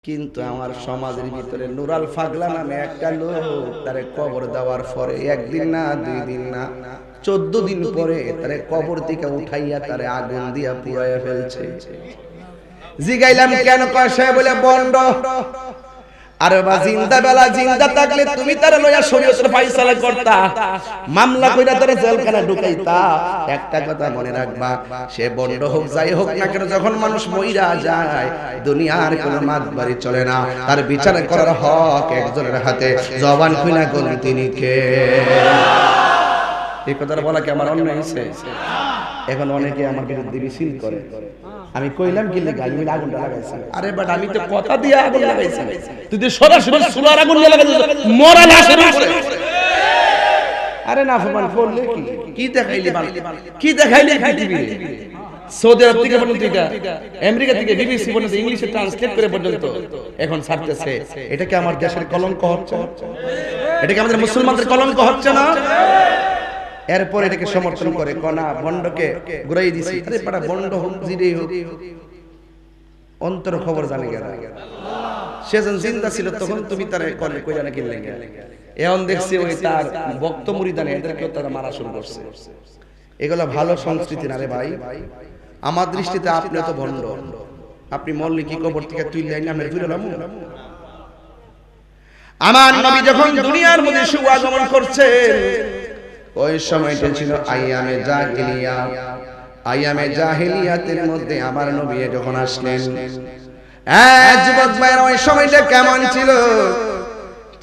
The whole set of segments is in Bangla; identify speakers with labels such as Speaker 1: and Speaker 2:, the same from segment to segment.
Speaker 1: কিন্তু আমার সমাজের ভিতরে নুরাল ফাগলা নামে একটা লোক তারে কবর দেওয়ার পরে একদিন না 2 দিন না 14 দিন পরে তারে কবর থেকে উঠাইয়া তারে আগুন দিয়া পুড়াইয়া ফেলছে। জিগাইলাম কেন? কয় সে বলে বন্ড। আরে বা জিন্দা বেলা জিন্দা থাকলে তুমি তারে লইয়া শরীয়তের ফয়সালা করতা, মামলা কইরা তারে জেলখানা ঢুকাইতা। একটা কথা মনে রাখবা, সে বন্ড হোক যাই হোক না কেন, যখন মানুষ মইরা যায় দুনিয়ার কোনো মাতবাড়ি চলে না, তার বিচার করার হক একজনের হাতে। জবান খুইনা কোন তিনি কে? এই কথাটা বলা কি আমার অন্যায় হইছে? এখন অনেকে আমার বিরুদ্ধে মিছিল করে। আমি কইলাম কি লাগা আমি আগুনটা লাগাইছি। আরে বাট আমি তো কথা দিয়া আগুন লাগাইছি, তুই তো সরাসরি চুলার আগুন লাগাইছিস মরা লাশের উপরে। আরে না ফমান করলে কি কি দেখাইলি? কি দেখাইলি পৃথিবী? সৌদি আরব থেকে পর্যন্ত এটা, আমেরিকা থেকে বিবিসি পর্যন্ত ইংলিশে ট্রান্সলেট করে পর্যন্ত এখন ছাড়তেছে। এটা কি আমার দেশের কলঙ্ক হচ্ছে? এটা কি আমাদের মুসলমানদের কলঙ্ক হচ্ছে না? এরপর এটাকে সমর্থন করে কনা বন্ডকে ঘুরাই দিছি। আরে পাড়া বন্ড হোক জিরেই হোক, অন্তর খবর জানে গেল। সে যখন জিন্দা ছিল তখন তুমি তার কইরা না কিনলে গেল। এখন দেখছি ওই তার ভক্ত মুরিদানে এদেরকে তারা মারা শুরু করছে। এগুলো ভালো সংস্কৃতি না রে ভাই। আমার দৃষ্টিতে আপনি তো ভণ্ড। আপনি মল্লিক কি কবর থেকে তুইলাই নামের ফিরলাম। আমার নবী যখন দুনিয়ার মধ্যে সুআগমন করছেন, ওই সময়টা ছিল আইয়ামে জাহিলিয়া। আইয়ামে জাহিলিয়াতের মধ্যে আমার নবী যখন আসলেন, যুবক ভাইরা ওই সময়টা কেমন ছিল?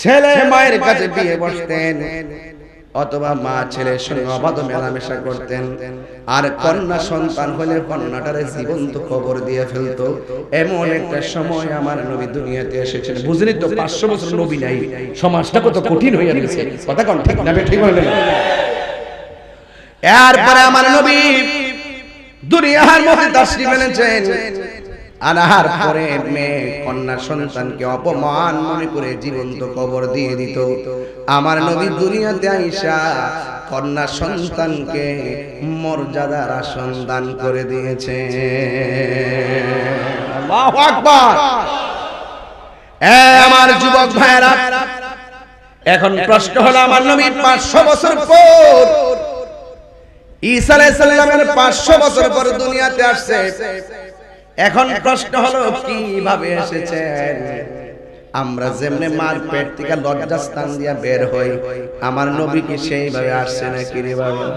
Speaker 1: ছেলে মায়ের কাছে বিয়ে বসতেন, অথবা মা ছেলের সঙ্গে অবাধ মেলামেশা করতেন। আর কন্যা সন্তান হলে কন্যাটারে জীবন্ত কবর দিয়ে ফেলতো। এমন একটা সময় আমার নবী দুনিয়াতে এসেছেন। বুঝলি তো 500 বছর নবী নাই, সমাজটা কত কঠিন হয়ে গেছে। কথা কোন ঠিক না? ঠিক হলো না? এরপরে আমার নবী দুনিয়ার মধ্যে তাশরীফ এনেছেন। আনার পরে মেয়ে কন্যা সন্তানকে অপমান মনে করে জীবন্ত কবর দিয়ে দিত। আমার নবী দুনিয়াতে আইসা কন্যা সন্তানকে মর্যাদার আসন দান করে দিয়েছে। আল্লাহু আকবার। আমার যুবক ভাইরা, এখন প্রশ্ন হলো আমার নবী 500 বছর পর, ঈসা আলাইহিস সালামের 500 বছর পর দুনিয়াতে আসছে। এখন প্রশ্ন হলো কিভাবে এসেছেন? আমরা যেমনে মার পেট থেকে লজ্জাস্থান দিয়া বের হই, আমার নবী কি সেইভাবে আসছে নাকি রে বাবা?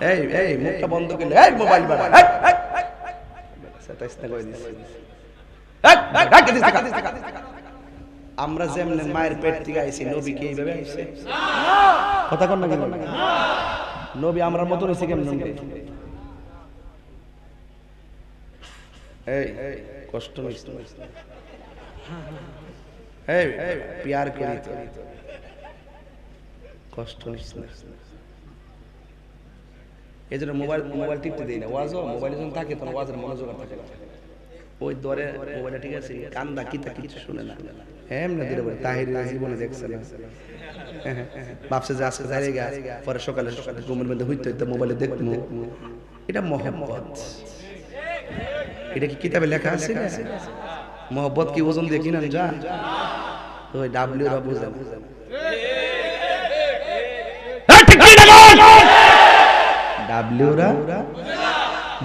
Speaker 1: এই এই মুখটা বন্ধ করলে, এই মোবাইল বাড়া, আমরা যেমনে মায়ের পেট থেকে আইছি, নবী কি এইভাবে আইছে? কথা কন না কেন? নবী আমরার মতন হইছে কেমন? এই কষ্ট নিস না, এই প্যার করি তো, কষ্ট নিস না। এই জন্য মোবাইল টিপতে দেই না। ওয়াজও মোবাইলে যখন থাকে তখন ওয়াজের মনোযোগ থাকে না। ওই দরে মোবাইলটা ঠিক আছে, কান্দা কিতা কিছু শুনে না। এমনি দিলে বলে তাহিরের জীবনে দেখছে না, ভাবছে যে আজকে যাই গা, পরে সকালে ঘুমের মধ্যে হইতে হইতে মোবাইলে দেখবো। এটা মহব্বত। এটা কি কিতাবে লেখা আছে না? মহব্বত কি ওজন দিয়ে কিনা যা? ওই ডাব্লিউ রা বুঝেন।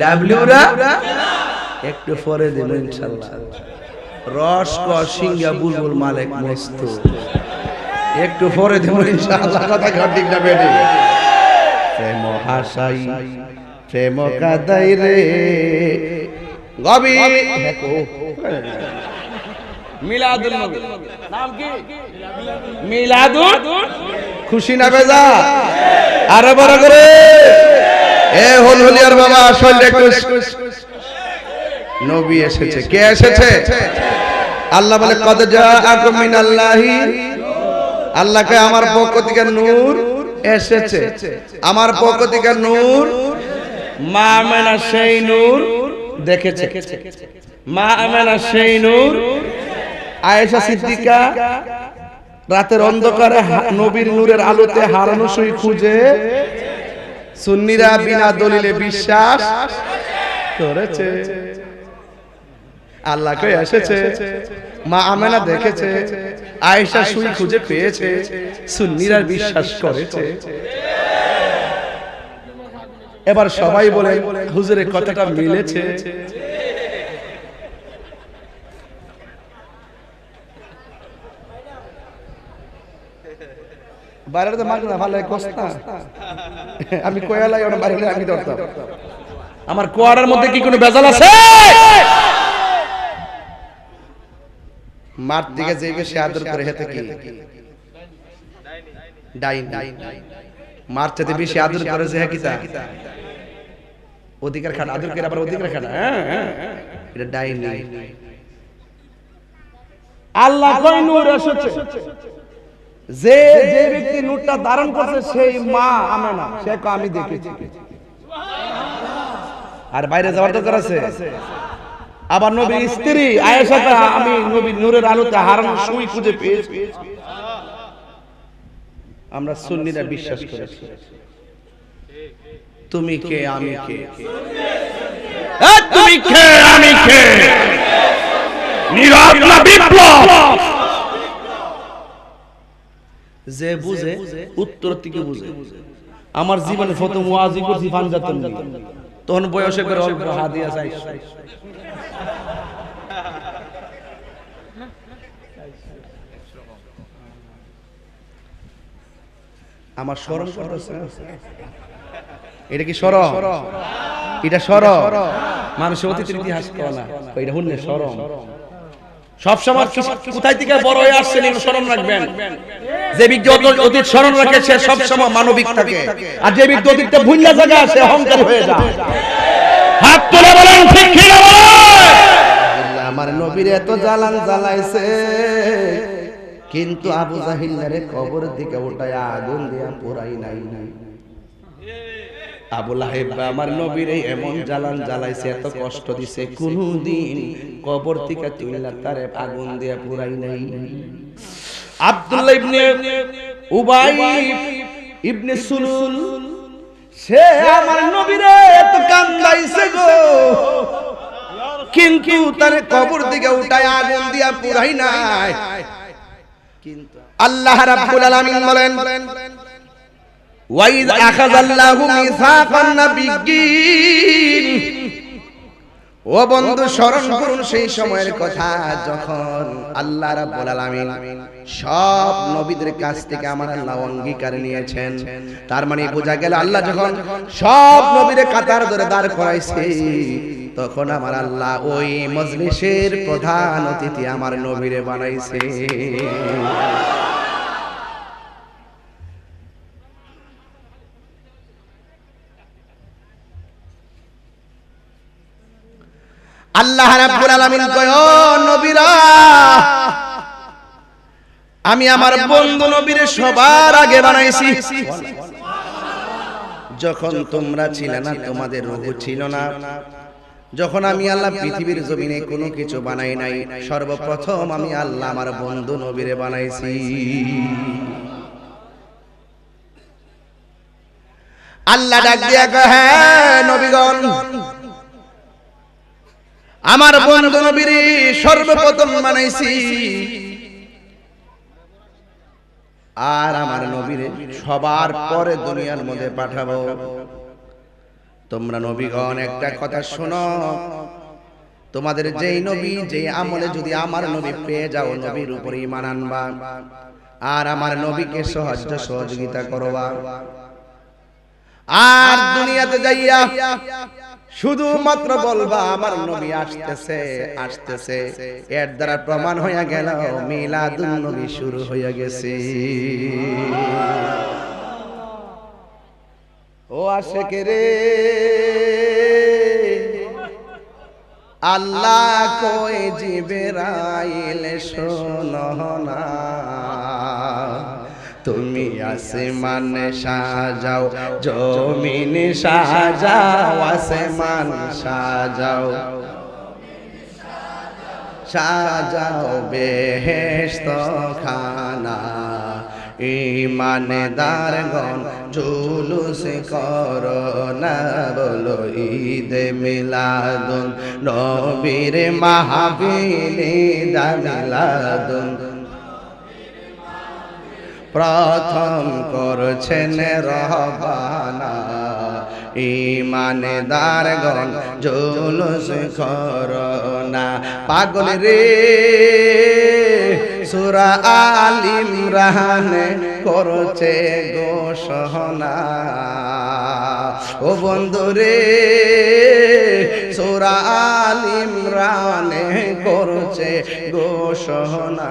Speaker 1: ডাব্লিউ রা একটু পরে দেব ইনশাআল্লাহ। রস ক সিংহা বুলবুল মালিক মস্ত একটু পরে দেব ইনশাআল্লাহ। কথা ঠিক না বেডি? প্রেম হাসাই প্রেম কাদাই রে গবি মিলাদুল নবী। নাম কি? মিলাদুল। খুশি না বেজা? আরো বড় করে এ হলহলিয়ার বাবা আসলে একটু। নবী এসেছে। কে এসেছে? আল্লাহ বলে কদ জাআকুম মিনাল্লাহি, আল্লাহকে আমার পক্ষ থেকে নূর এসেছে। আমার পক্ষ থেকে নূর, মা আমেনা সেই নূর দেখেছে। মা আমেনা সেই নূর। আয়েশা সিদ্দিকা রাতের অন্ধকারে নবীর নূরের আলোতে হারানো সই খুঁজে সুন্নিরা বিনা দলিলে বিশ্বাস করেছে। আল্লাহ কই এসেছে, মা আমেনা দেখেছে, আয়েশা সুই খুঁজে পেয়েছে, সুন্নিরা বিশ্বাস করেছে। এবার সবাই বলে হুজুরের কথাটা মিলেছে। বাইরে তো মাগ না ভালো কষ্ট, আমি কোয়ালাই ওর বাইরে আমি ধরতাম। আমার কোয়ারার মধ্যে কি কোনো ভেজাল আছে? মার দিকে যে বেশি আদর করে হেতে কি ডাইন, মার চেয়ে বেশি আদর করে যে কিতা অধিকার খান, আদর করে আবার অধিকার খান, এটা ডাইন। আল্লাহ কই নূর এসেছে, যে যে ব্যক্তি নূরটা ধারণ করছে সেই মা আমেনা, সে কো আমি দেখেছি। আর বাইরে যাওয়ার দরকার আছে? আবার নবীর স্ত্রী আয়েশা আমি নবীর নূরের আলোতে হারানো সুই খুঁজে পেয়েছি। আমরা সুন্নিরা বিশ্বাস করেছি। তুমি কে আমি কে, তুমি কে আমি কে, নীরব না বিপ্লব? যে বুঝে উত্তর থেকে বুঝে। আমার জীবনে প্রথম ওয়াজি করছি ফানজাতন, তখন বয়সে করে অল্প হাদিয়া চাই। আমার শরম করতেছে, এটা কি শরম? এটা শরম? মানুষের অতীতের ইতিহাস করে না, এটা হুনলে শরম। সবসময় কোথায় থেকে বড় হয়ে আসছেন এগুলো স্মরণ রাখবেন। যে ব্যক্তি অতীত স্মরণ রাখে সে সবসময় মানবিক থাকে, আর যে ব্যক্তি অতীতটা ভুলে যায় সে অহংকারী হয়ে যায়। হাত তুলে বলেন ঠিক কি না বলেন? আমার নবীর এত জালান জ্বালাইছে, কিন্তু আবু জাহিলের কবর দিকে উঠায় আগুন দিয়া পোড়াই নাই। আবু লাহেব আমার নবীর এমন জালান জ্বালাইছে, এত কষ্ট দিছে, কোনদিন কবর থেকে তুইলা তারে আগুন দিয়া পুরাই নাই। আব্দুল্লাহ ইবনে উবাই ইবনে সুলুল, সে আমার নবীরে এত কান্দাইছে গো, কিন্তু তারে কবর দিকে উঠায় আগুন দিয়া পুরাই নাই। কিন্তু আল্লাহ রাব্বুল আলামিন বলেন, ওয়াইদ আখাযাল্লাহু মিসাকান নাবিয়্যিন, ও বন্ধু স্মরণ করুন সেই সময়ের কথা যখন আল্লাহ রাব্বুল আলামিন সব নবীদের কাছ থেকে আমার আল্লাহ অঙ্গীকার নিয়েছেন। তার মানে বোঝা গেল আল্লাহ যখন সব নবীরে কাতার ধরে দাঁড় করাইছে, তখন আমার আল্লাহ ওই মজলিসের প্রধান অতিথি আমার নবীরে বানাইছে। আল্লাহ রাব্বুল আলামিন কয়, ও নবীরা, আমি আমার বন্ধু নবীরে সবার আগে বানাইছি। যখন তোমরা ছিলে না, তোমাদের রূহ ছিল না, যখন আমি আল্লাহ পৃথিবীর জমিনে কোনো কিছু বানাই নাই, সর্বপ্রথম আমি আল্লাহ আমার বন্ধু নবীরে বানাইছি। আল্লাহ ডাক দিয়া কয়, হ্যাঁ নবীগণ, আমার বন্ধু নবীরে সর্বপ্রথম বানাইছি, আর আমার নবীরে সবার পরে দুনিয়ার মধ্যে পাঠাবো। তোমরা নবীগণ একটা কথা শোনো, তোমাদের যেই নবী যেই আমলে যদি আমার নবী পেয়ে যাও, নবীর উপরে ঈমান আনবা আর আমার নবীকে সাহায্য সহযোগিতা করবা। আর দুনিয়াতে যাইয়া শুধুমাত্র বলবা আমার নবী আসতেছে আসতেছে, এর দ্বারা প্রমাণ হয়ে গেল মিলাদুন নবী শুরু হয়ে গেছে। ও আশেক রে, আল্লাহ কই জিবরাইল শোনো না, তুমি আসমান সাজাও, জমিন সাজাও, আসমান সাজাও, সাজাও বেহেশত খানা, ঈমানদারগণ জুলুস করো না বলো ঈদ মিলাদুন নবীর মাহফিলে মিলাদুন প্রথম করছেন রহবানা ঈমানদারগণ জুলুস করো না পাগল রে সূরা আল ইমরান করছে ঘোষণা ও বন্ধু রে সূরা আল ইমরান করছে ঘোষণা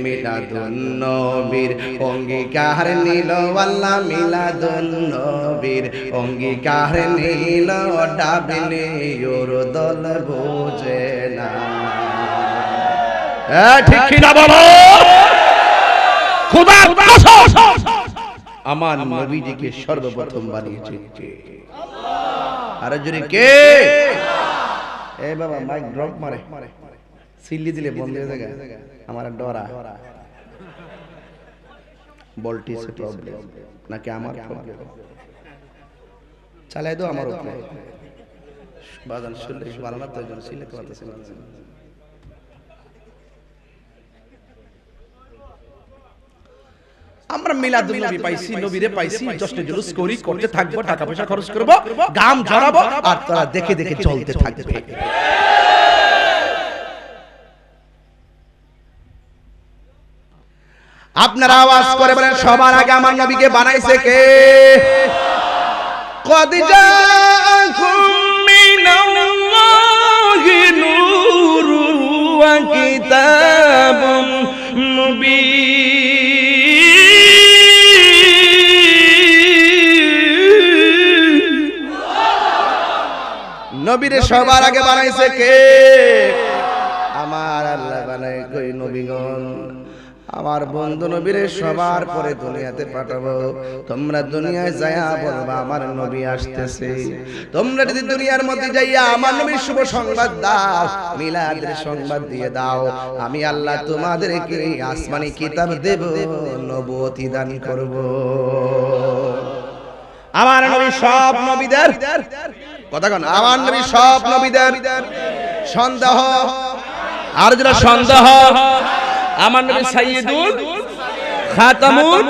Speaker 1: মিলাদুন নবীর অঙ্গীকার নিল আল্লাহ মিলাদুন নবীর অঙ্গীকার নিল ডাবলে ওর দল বোঝে না ঠিক কি না বলো খোদার কসম আমার নবীজিকে সর্বপ্রথম বানিয়েছে কে আল্লাহ আর যদি কে এ বাবা মাইক ড্রপ মারে সিল্লি দিলে বন্ধ হয়ে যায় আমার ডরা ভোল্টেজ প্রবলেম নাকি আমার প্রবলেম চালাই দাও আমার উপরে বাজান শুনলে ভালো না তো একজন সিলেক্ট করতেছে আমরা মিলাদুন নবী পাইছি নবীরে পাইছি জশ্নে জুলুস করি করতে থাকবো টাকা পয়সা খরচ করব গাম ঝরাবো আর তারা দেখে দেখে চলতে থাকবে আপনারা আওয়াজ করে বলেন সবার আগে আমার নবীকে বানাইছে কে কদ জাআকুম মিনাল্লাহি নূরুন ওয়া কিতাবুম মুবিন নবীরে সবার আগে বানাইছে কে আমার আল্লাহ বানাই কই নবীগণ আমার বন্ধু নবীরে সবার পরে দুনিয়াতে পাঠাবো তোমরা দুনিয়ায় যায়া বলবা আমার নবী আসতেছে তোমরা যদি দুনিয়ার মধ্যে যাইয়া আমার নবীর শুভ সংবাদ দাও মিলাদের সংবাদ দিয়ে দাও আমি আল্লাহ তোমাদেরকে আসমানি কিতাব দেব নবুয়তি দান করব আমার নবী সব নবীদের কথা কোন আমার নবী সব নবীদের সন্দেহ আর যারা সন্দেহ আমার নবী সাইয়্যিদুল খাতামুল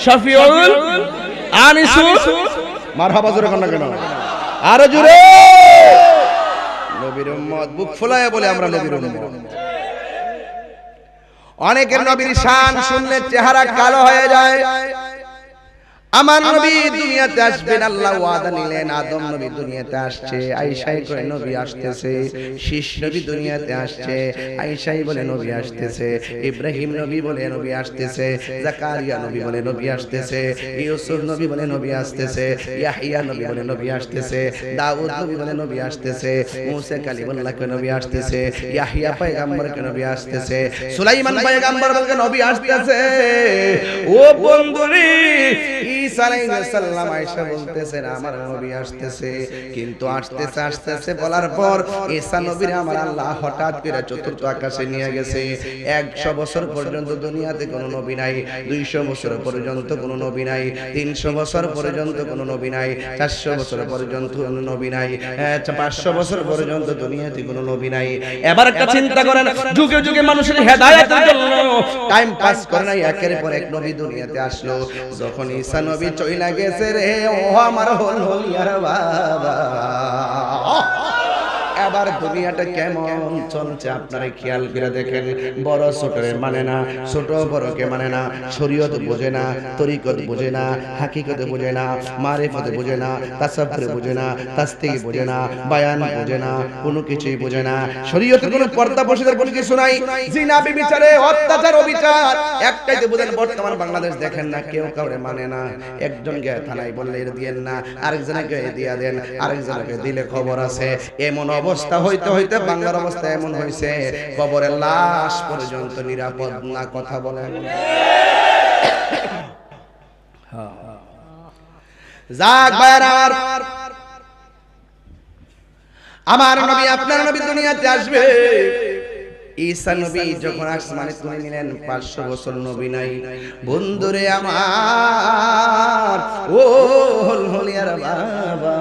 Speaker 1: শফিউল আনিসুল মারহাবা জোরে কোন না কেন আর জোরে নবীর উম্মত বুক ফুলায় বলে আমরা নবীর উম্মত অনেকের নবীর শান শুনলে চেহারা কালো হয়ে যায় আমার নবী দুনিয়াতে আসবেন আল্লাহ ওয়াদা নিলেন আদম নবী দুনিয়াতে আসছে আয়েশাই কয় নবী আসতেছে শীষ নবী দুনিয়াতে আসছে আয়েশাই বলে নবী আসতেছে ইব্রাহিম নবী বলে নবী আসতেছে জাকারিয়া নবী বলে নবী আসতেছে ইউসুফ নবী বলে নবী আসতেছে ইয়াহইয়া নবী বলে নবী আসতেছে দাউদ নবী বলে নবী আসতেছে মুসা কালিমুল্লাহ কে নবী আসতেছে ইয়াহইয়া পয়গম্বর কে নবী আসতেছে সুলাইমান পয়গম্বর বলে নবী আসতেছে ও বন্ধুরে ঈসা আলাইহিস সালাম আয়েশা বলতেছেন আমার নবী আসতেছে কিন্তু আসতেছে আসতেছে বলার পর ঈসা নবীর আমার আল্লাহ হঠাৎ করে চতুর্থ আকাশে নিয়ে গেছে 100 বছর পর্যন্ত দুনিয়াতে কোনো নবী নাই 200 বছর পর্যন্ত কোনো নবী নাই 300 বছর পর্যন্ত কোনো নবী নাই 400 বছর পর্যন্ত কোনো নবী নাই 500 বছর পর্যন্ত দুনিয়াতে কোনো নবী নাই এবার একটা চিন্তা করেন যুগে যুগে মানুষের হেদায়েতের জন্য টাইম পাস করে নাই একের পর এক নবী দুনিয়াতে আসলো যখন ঈসা নবী চইলা গেছে রে ও আমার হলিয়ার বাবা এবার দুনিয়াটা কেমন চলছে আপনারা খেয়াল করে দেখেন বড় ছোটরে মানে না ছোট বড়কে মানে না শরীয়ত বোঝে না তরিকত বোঝে না হাকিকত বোঝে না মারিফত বোঝে না তাসাব্বুর বোঝে না তাসদিক বোঝে না বায়ান বোঝে না কোনো কিছুই বোঝে না শরীয়তের কোনো পর্দা বসেদের কোনো কিছু নাই জিনা বিচারে অত্যাচার অবিচার একটাই তো বুঝেন বর্তমান বাংলাদেশ দেখেন না কেউ কাউরে মানে না একজনকে থানায় বললে দিয়েন না আরেকজনকে দিয়া দেন আরেকজনকে দিলে খবর আছে এমন অবস্থা হইতে হইতে বাংলার অবস্থা এমন হইছে কবরের লাশ পর্যন্ত নিরাপদ না কথা বলেন যাক ভাইরা আমার নবী আপনার নবী দুনিয়াতে আসবে ঈসা নবী যখন আসমানে তুলে নিলেন 500 বছর নবী নাই। বন্ধুরে আমার ও হলিয়ার বাবা,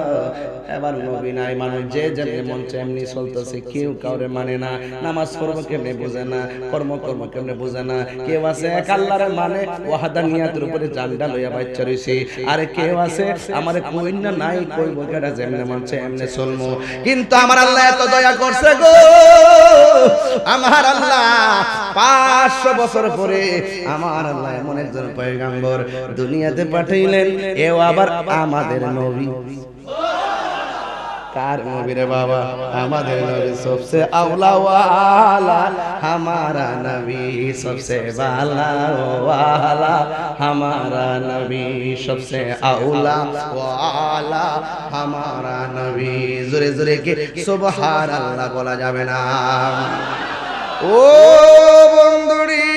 Speaker 1: এবার নবী নাই, মানুষ যে যেমনি মন চায় এমনি চলতেছে, কেউ কাউরে মানে না, নামাজ পড়বো কেমনে বোঝে না, কর্ম কেমনে বোঝে না, কেউ আছে এক আল্লাহর মানে ওয়াহদানিয়াতের উপরে জানডা লইয়া বাচ্চা রইছে, আরে কেউ আছে আমারে কই না নাই কইব কেডা যেমনে মন চায় এমনে চলমু। কিন্তু আমার আল্লাহ এত দয়া করছে গো, আমার আল্লাহ 500 বছর পরে আমার আল্লাহ এমন একজন পয়গম্বর দুনিয়াতে পাঠাইলেন, এও আবার আমাদের নবী। কার নবী রে বাবা? আমাদের নবী সবসে আওলা ওয়ালা, हमारा नबी सबसे वाला वाला, हमारा नबी सबसे आउला वाला, हमारा नबी। जोरे जोरे के सुबहान अल्लाह बोला যাবে না। ও বন্ধুরি,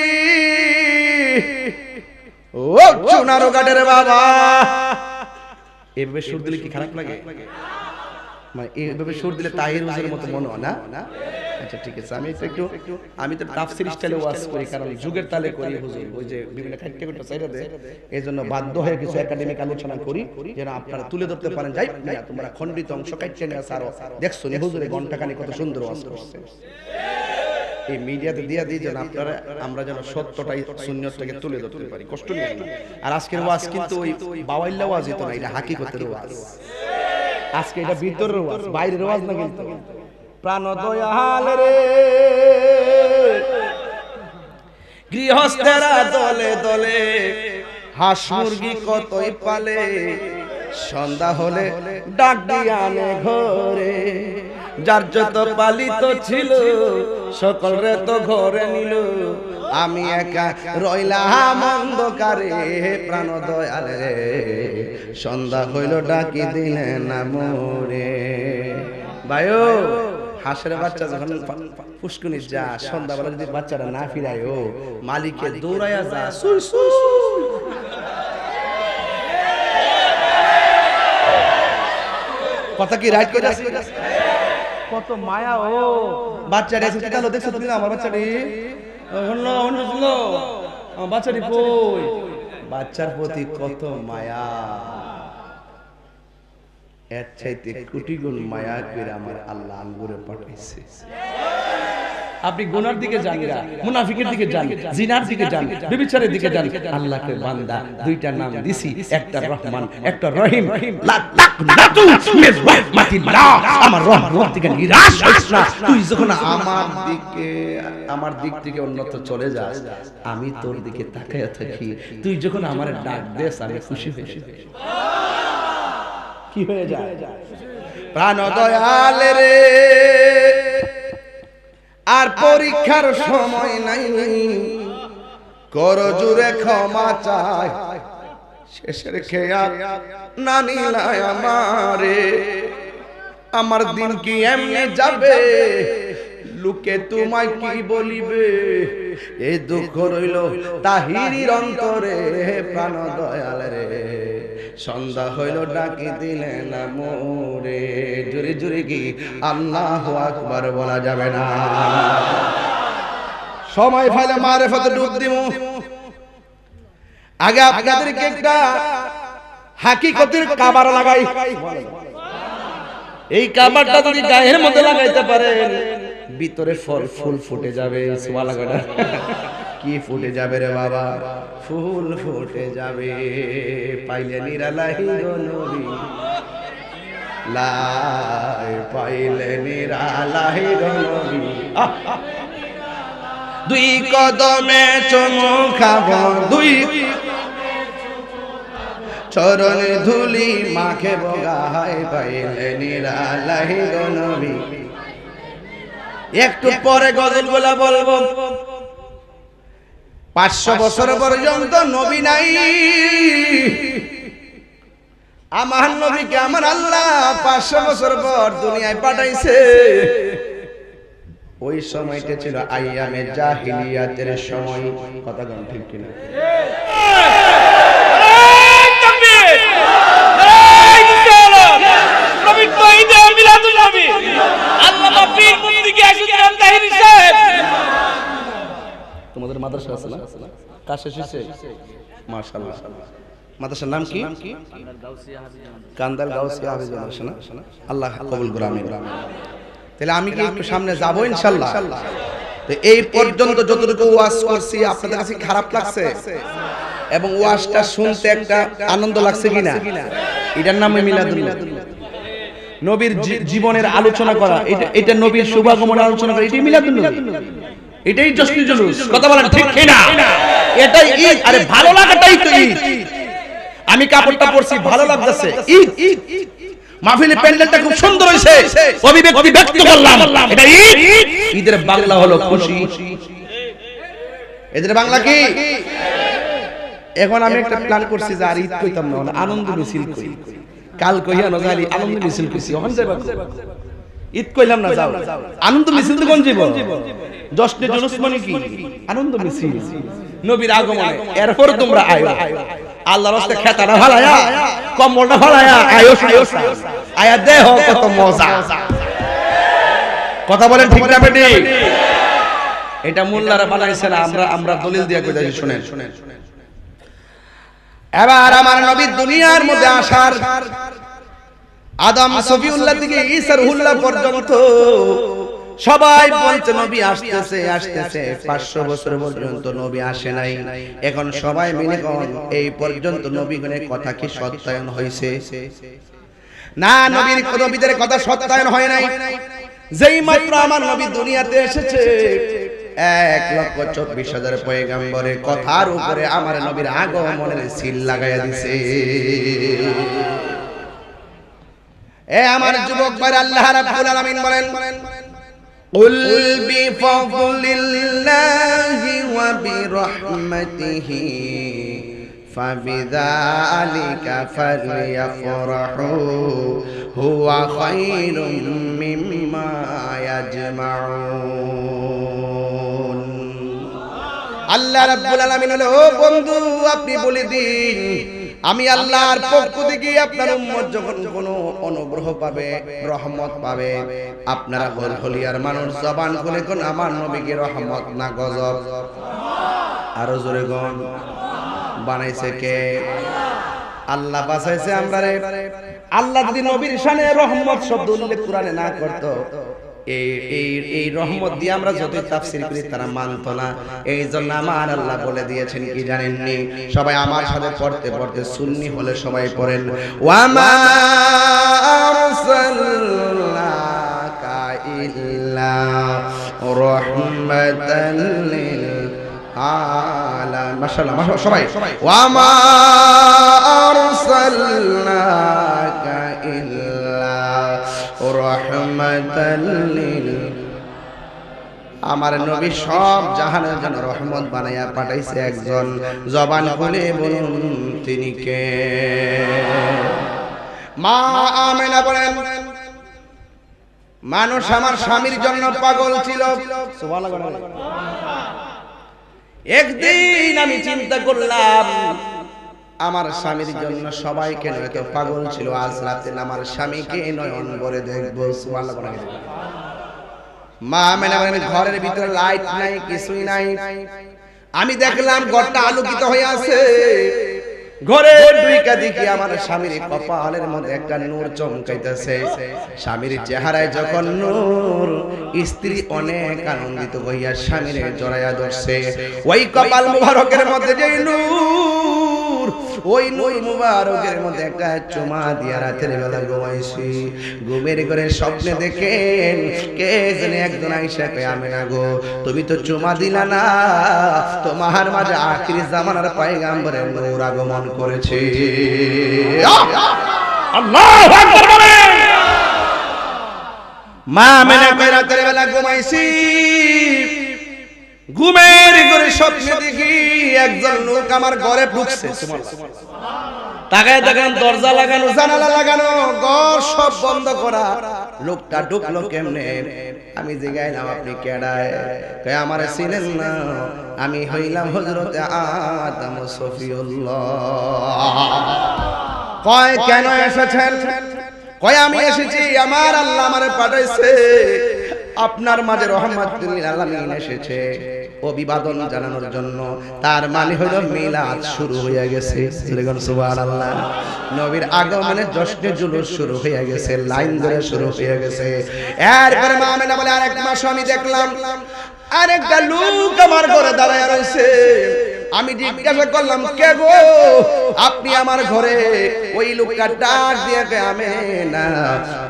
Speaker 1: ও চুনারো কাটের বাবা, এভাবে সুর দিলে কি খারাপ লাগে? মানে এইভাবে সুর দিলে তাহির হুজুরের মতো মনে হয় না? আচ্ছা ঠিক আছে, আমি তো তাফসীর স্টাইলে ওয়াজ করি, কারণ যুগের তালে করি হুজুর, ওই যে বিভিন্ন ক্যাটাগরিটা চাইরা দেয়, এইজন্য বাধ্য হয়ে কিছু একাডেমিক আলোচনা করি যেন আপনারা তুলে ধরতে পারেন। যাই না তোমরা খণ্ডিত অংশ কাটতে নিয়ে আসো, আরো দেখছো নি হুজুরে ঘন্টাখানি কত সুন্দর ওয়াজ করছে, এই মিডিয়াতে দিয়া দিই যেন আপনারা আমরা যেন সত্যটাই সুন্নতটাকে তুলে ধরতে পারি, কষ্ট নিয়ে না। আর আজকের ওয়াজ কিন্তু ওই বাওয়াইল্লা ওয়াজই তো না, এটা হাকিকতের ওয়াজ। আজকে এটা ভিতরের ওয়াজ, বাইরের ওয়াজ না। কিন্তু প্রাণ দয়াল রে গৃহস্থেরা দলে দলে হাঁস মুরগি কতই পালে, সন্ধ্যা হলে ডাক দিয়ে আনে ঘরে, যার যত পালিত ছিল সকলরে তো ঘরে নিল, আমি একা রইলাম অন্ধকারে, প্রাণ দয়াল রে সন্ধ্যা হইল ডাকি দিলেন না মোরে। ভাইও হাঁসের বাচ্চা যখন পুষ্কুনি যা, সন্ধ্যাবেলা যদি বাচ্চারা না ফিরায়, ও মালিকে দৌড়াইয়া যা, সুই সুই। কথা কি রাইট করে আছে? কত মায়া ও বাচ্চাটা এসে গেল, দেখছো তুমি আমার বাচ্চাটি, আমার বাচ্চাটি কই, বাচ্চার প্রতি কত মায়া, এর চাইতে কোটি গুণ মায়া করে আমার আল্লাহ আঙ্গুরে পাঠাইছে। আপনি গুনার দিকে যান না, মুনাফিকের দিকে যান, জিনার দিকে যান, ব্যভিচারের দিকে যান, আল্লাহকে বান্দা দুইটা নাম দিছি, একটা রহমান একটা রহিম। লা তাকনাতু মির রাহমাতিল্লাহ, আমার রহমত থেকে নিরাশ হইস না। তুই যখন আমার দিক থেকে অন্যত্র চলে যাস, আমি তোর দিকে তাকায়া থাকি, তুই যখন আমার ডাক দেস আমি খুশি হই। কি হয়ে যায়? প্রাণ দয়াল রে আর পরীক্ষার সময় নাই, কর জুড়ে ক্ষমা চাই, শেষের খেয়া না নিলাই আমারে, আমার দিন কি এমনি যাবে, লোকে তোমায় কি বলিবে, এই দুঃখ রইল তাহিরির অন্তরে, প্রাণ দয়াল রে সন্ধ্যা হইল ডাকি দিলেন না মোরে। জোরে জোরে কি আল্লাহু আকবার বলা যাবে না? সময় ফাইলে মারিফতে ডুব দিমু। আগে আপনাদেরকে একটা হাকিকতের কাবার লাগাই, এই কাবারটা যদি গায়ের মধ্যে লাগাইতে পারেন, ভিতরে ফল ফুল ফুটে যাবে। সুবহানাল্লাহ। কি ফুটে যাবে রে বাবা? ফুল ফুটে যাবে। পাইলে নিরালাহি গো নবী, লাই পাইলে নিরালাহি গো নবী, দুই কদমে চুমু খাবো, দুই চরণ ধুলি মাখে বগাই, পাইলে নিরালাহি গো নবী। একটু পরে গজলগুলা বলবো। 500 বছর পর্যন্ত নবী নাই, আমার নবীকে আমার আল্লাহ 500 বছর পর দুনিয়ায় পাঠাইছে। ওই সময়টা ছিল আইয়ামে জাহিলিয়াতের সময়। কথা কোন ঠিক কিনা?
Speaker 2: আল্লামা পীর মুফতি কি আসিফ তাহিরি সাহেব
Speaker 1: আমাদের মাদ্রাসা আছে না, কাজ শেষ হয়েছে মাশাআল্লাহ। মাদ্রাসার নাম কি? কান্দাল গাউসিয়া হাফেজ মাদ্রাসা না? আল্লাহ কবুল করুন আমিন। তাহলে আমি কি একটু সামনে যাব ইনশাআল্লাহ? তো এই পর্যন্ত যতটুকু ওয়াজ করছি আপনাদের কাছে খারাপ লাগছে এবং ওয়াজটা শুনতে একটা আনন্দ লাগছে কিনা? এটার নাম মিলাদুন্নবী। নবীর জীবনের আলোচনা করা, এটা নবীর শুভাগমনের আলোচনা করা, এটাই মিলাদুন্নবী, এটাই জশ্নে জুলুস। কথা বলেন ঠিক কিনা? এটাই ঈদ। আরে ভালো লাগাটাই তো ঈদ। আমি কাপড়টা পরছি ভালো লাগতেছে, ঈদ। মাহফিলে প্যান্ডেলটা খুব সুন্দর হয়েছে, অভিব্যক্তি ব্যক্ত করলাম, এটা ঈদ। ঈদের বাংলা হলো খুশি। এদের বাংলা কি? এখন আমি একটা প্ল্যান করছি যে আর ঈদ কইতাম না, আনন্দ মিছিল কই। কাল কইয়া নজালি আনন্দ মিছিল কইছি, ওখান যাইবা ঈদ কইলাম না, যাও আনন্দ মিছিল তো কোন জীব? জশ্নে জুলুস মানে কি? আনন্দ মিছিল নবীর আগমনে। এরপর তোমরা আয়ো, আল্লাহর রাস্তে খেতাটা ভালায়া, কম্বলটা ভালায়া আয়ো, আয়া দেহ কত মজা। কথা বলেন ঠিক না বেটি? এটা মোল্লারা বানাইছে না, আমরা দলিল দিয়া কইতাছি, শুনেন। এবার আমার নবী দুনিয়ার মধ্যে আসার, আদম সফিউল্লাহ থেকে ঈসা রুহুল্লাহ পর্যন্ত সবাই বলছে নবী আসতেছে আসতেছে, 500 বছর পর্যন্ত নবী আসে নাই। এখন সবাই মিলে কোন এই পর্যন্ত নবীগণের কথা কি সত্যায়ন হয়েছে? না, নবীদের কথা সত্যায়ন হয় নাই। যেই মাত্র আমার নবী দুনিয়াতে এসেছে, 1,24,000 পয়গম্বরের কথার উপরে আমার নবীর আগমনের সিল লাগাইয়া দিছে। এ আমার যুবক ভাই, আল্লাহ রাব্বুল আলামিন বলেন, কুল বিফাদলিল্লাহি ওয়া বিরহমাতিহি ফাবিযালিকা ফালইফরাহু হুয়া খায়রুম মিম্মা ইয়াজমাউন। আল্লাহ রাব্বুল আলামিন হলো, ও বন্ধু আপনি বলে দিন, আমি আল্লাহর পক্ষ থেকে আপনার উম্মত যখন কোনো অনুগ্রহ পাবে, রহমত পাবে, আপনারা হলিয়ার মানুষ জবান খুলে কোন আমার নবীকে রহমত না গজব? আরো জোরে কোন? বানাইছে কে? আল্লাহ বাঁচাইছে আমরা রে। আল্লাহ যদি নবীর শানে রহমত শব্দ উল্লেখ কোরআনে না করত, এই রহমত দিয়ে আমরা যতই তাফসীর করি তারা মানতো না। এই জন্য আমার আল্লাহ বলে দিয়েছেন কি জানেননি? সবাই আমার সাথে পড়তে পড়তে সুন্নি হলে সবাই পড়েন, ওয়ামা আরসালনাকা ইল্লা রাহমাতাল লিল আলামিন। মাশাআল্লাহ, মাশাআল্লাহ সবাই, ওয়ামা আরসালনাকা ইল্লা রাহমাতাল লিল। আমার নবী সব জাহানের জন্য রহমত বানাইয়া পাঠাইছে একজন। জবান খুলে বলুন তিনি কে? মা আমেনা বলেন, মানুষ আমার স্বামীর জন্য পাগল ছিল। সুবহানাল্লাহ। একদিন আমি চিন্তা করলাম, আমার স্বামীর জন্য সবাই কেন এত পাগল ছিল, আজ রাতে আমার স্বামীকে নয়ন ভরে দেখবো। সুবহানাল্লাহ। মা মেনা বলেন, ঘরের ভিতরে লাইট নাই, কিছুই নাই। আমি দেখলাম ঘরটা আলোকিত হয়ে আছে। ঘরে ঢুইকা দেখি আমার স্বামীর কপালের মধ্যে একটা নূর চমকাইতেছে। স্বামীর চেহারায় যখন নূর, স্ত্রী অনেক আনন্দিত হইয়া স্বামীরে জড়াইয়া ধরছে। ওই কপাল মুবারকের মধ্যে যে নূর, ওই নূর মুবারকের মধ্যে একটা চুমা দিয়া রাতের বেলা ঘুমাইছি। ঘুমের ঘরে স্বপ্নে দেখেন কে জানে একজন আইসা কয়, আমেনা গো তুমি তো চুমা দিলা না, তোমার মাঝে আখির জামানার পয়গম্বরের নূর আগমন করেছে। আল্লাহু আকবার বলেন। মা আমেনা কয় রাতের বেলা ঘুমাইছি, ঘুমের ঘরে স্বপ্নে দেখি একজন লোক আমার ঘরে ঢুকছে। তাকায় দেখেন দরজা লাগানো, জানালা লাগানো, ঘর সব বন্ধ করা। লোকটা ঢুকলো কেমনে? আমি জিগাইলাম আপনি কেডায়? কয় আমারে চিনেন না, আমি হইলাম হযরতে আদম সফিউল্লাহ। কয় কেন এসেছেন? কয় আমি এসেছি, আমার আল্লাহ আমারে পাঠাইছে, আপনার মাঝে রহমাতুল লিল আলামিন এসেছে। অভিবাদন জানানোর জন্য। তার মানে হলো মিলাদ শুরু হয়ে গেছে। সুবহানাল্লাহ। নবীর আগমনে জশ্নে জুলুস শুরু হয়ে গেছে, লাইন ধরে শুরু হয়ে গেছে। এরপরে মা আমেনা বলে আরেক মাস আমি দেখলাম আরেকটা লোক আমার ঘরে দাঁড়ায় রয়েছে। আমি জিজ্ঞাসা করলাম, কে গো আপনি আমার ঘরে? ওই লোকটা ডাক দিয়ে আমেনা,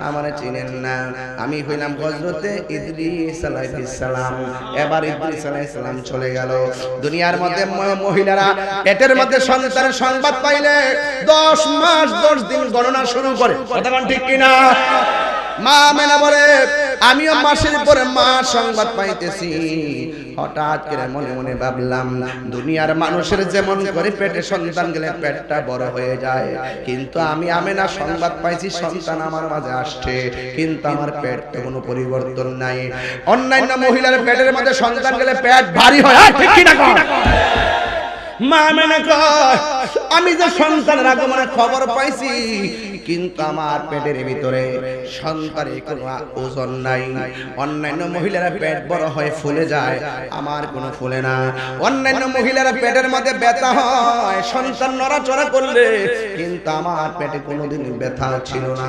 Speaker 1: আমারে চিনেন না? আমি হইলাম হযরতে ইদ্রিস আলাইহিস সালাম। এবার ইদ্রিস আলাইহিস সালাম চলে গেল। দুনিয়ার মধ্যে মহিলারা পেটের মধ্যে সন্তানের সংবাদ পাইলে 10 মাস 10 দিন গণনা শুরু করে। কথা কোন ঠিক কিনা? মা আমেনা বলে আমিও মাসের পরে মাস সংবাদ পাইতেছি। হঠাৎ করে মনে মনে ভাবলাম, দুনিয়ার মানুষের যেমন করে পেটে সন্তান গেলে পেটটা বড় হয়ে যায়, কিন্তু আমি আমেনা সংবাদ পাইছি সন্তান আমার মাঝে আসছে, কিন্তু আমার পেট তো কোনো পরিবর্তন নাই। অন্যান্য মহিলার পেটের মধ্যে সন্তান গেলে পেট ভারী হয়, ঠিক কি না? মা আমেনা কয় আমি যে সন্তানের আগমনের খবর পাইছি, কিন্তু আমার পেটের ভিতরে সন্তানের কোনো ওজন নাই। অন্যান্য মহিলারা পেট বড় হয় ফুলে যায়, আমার কোনো ফুলে না। অন্যান্য মহিলারা পেটের মধ্যে ব্যথা হয় সন্তান নড়াচড়া করলে, কিন্তু আমার পেটে কোনোদিন ব্যথা ছিল না।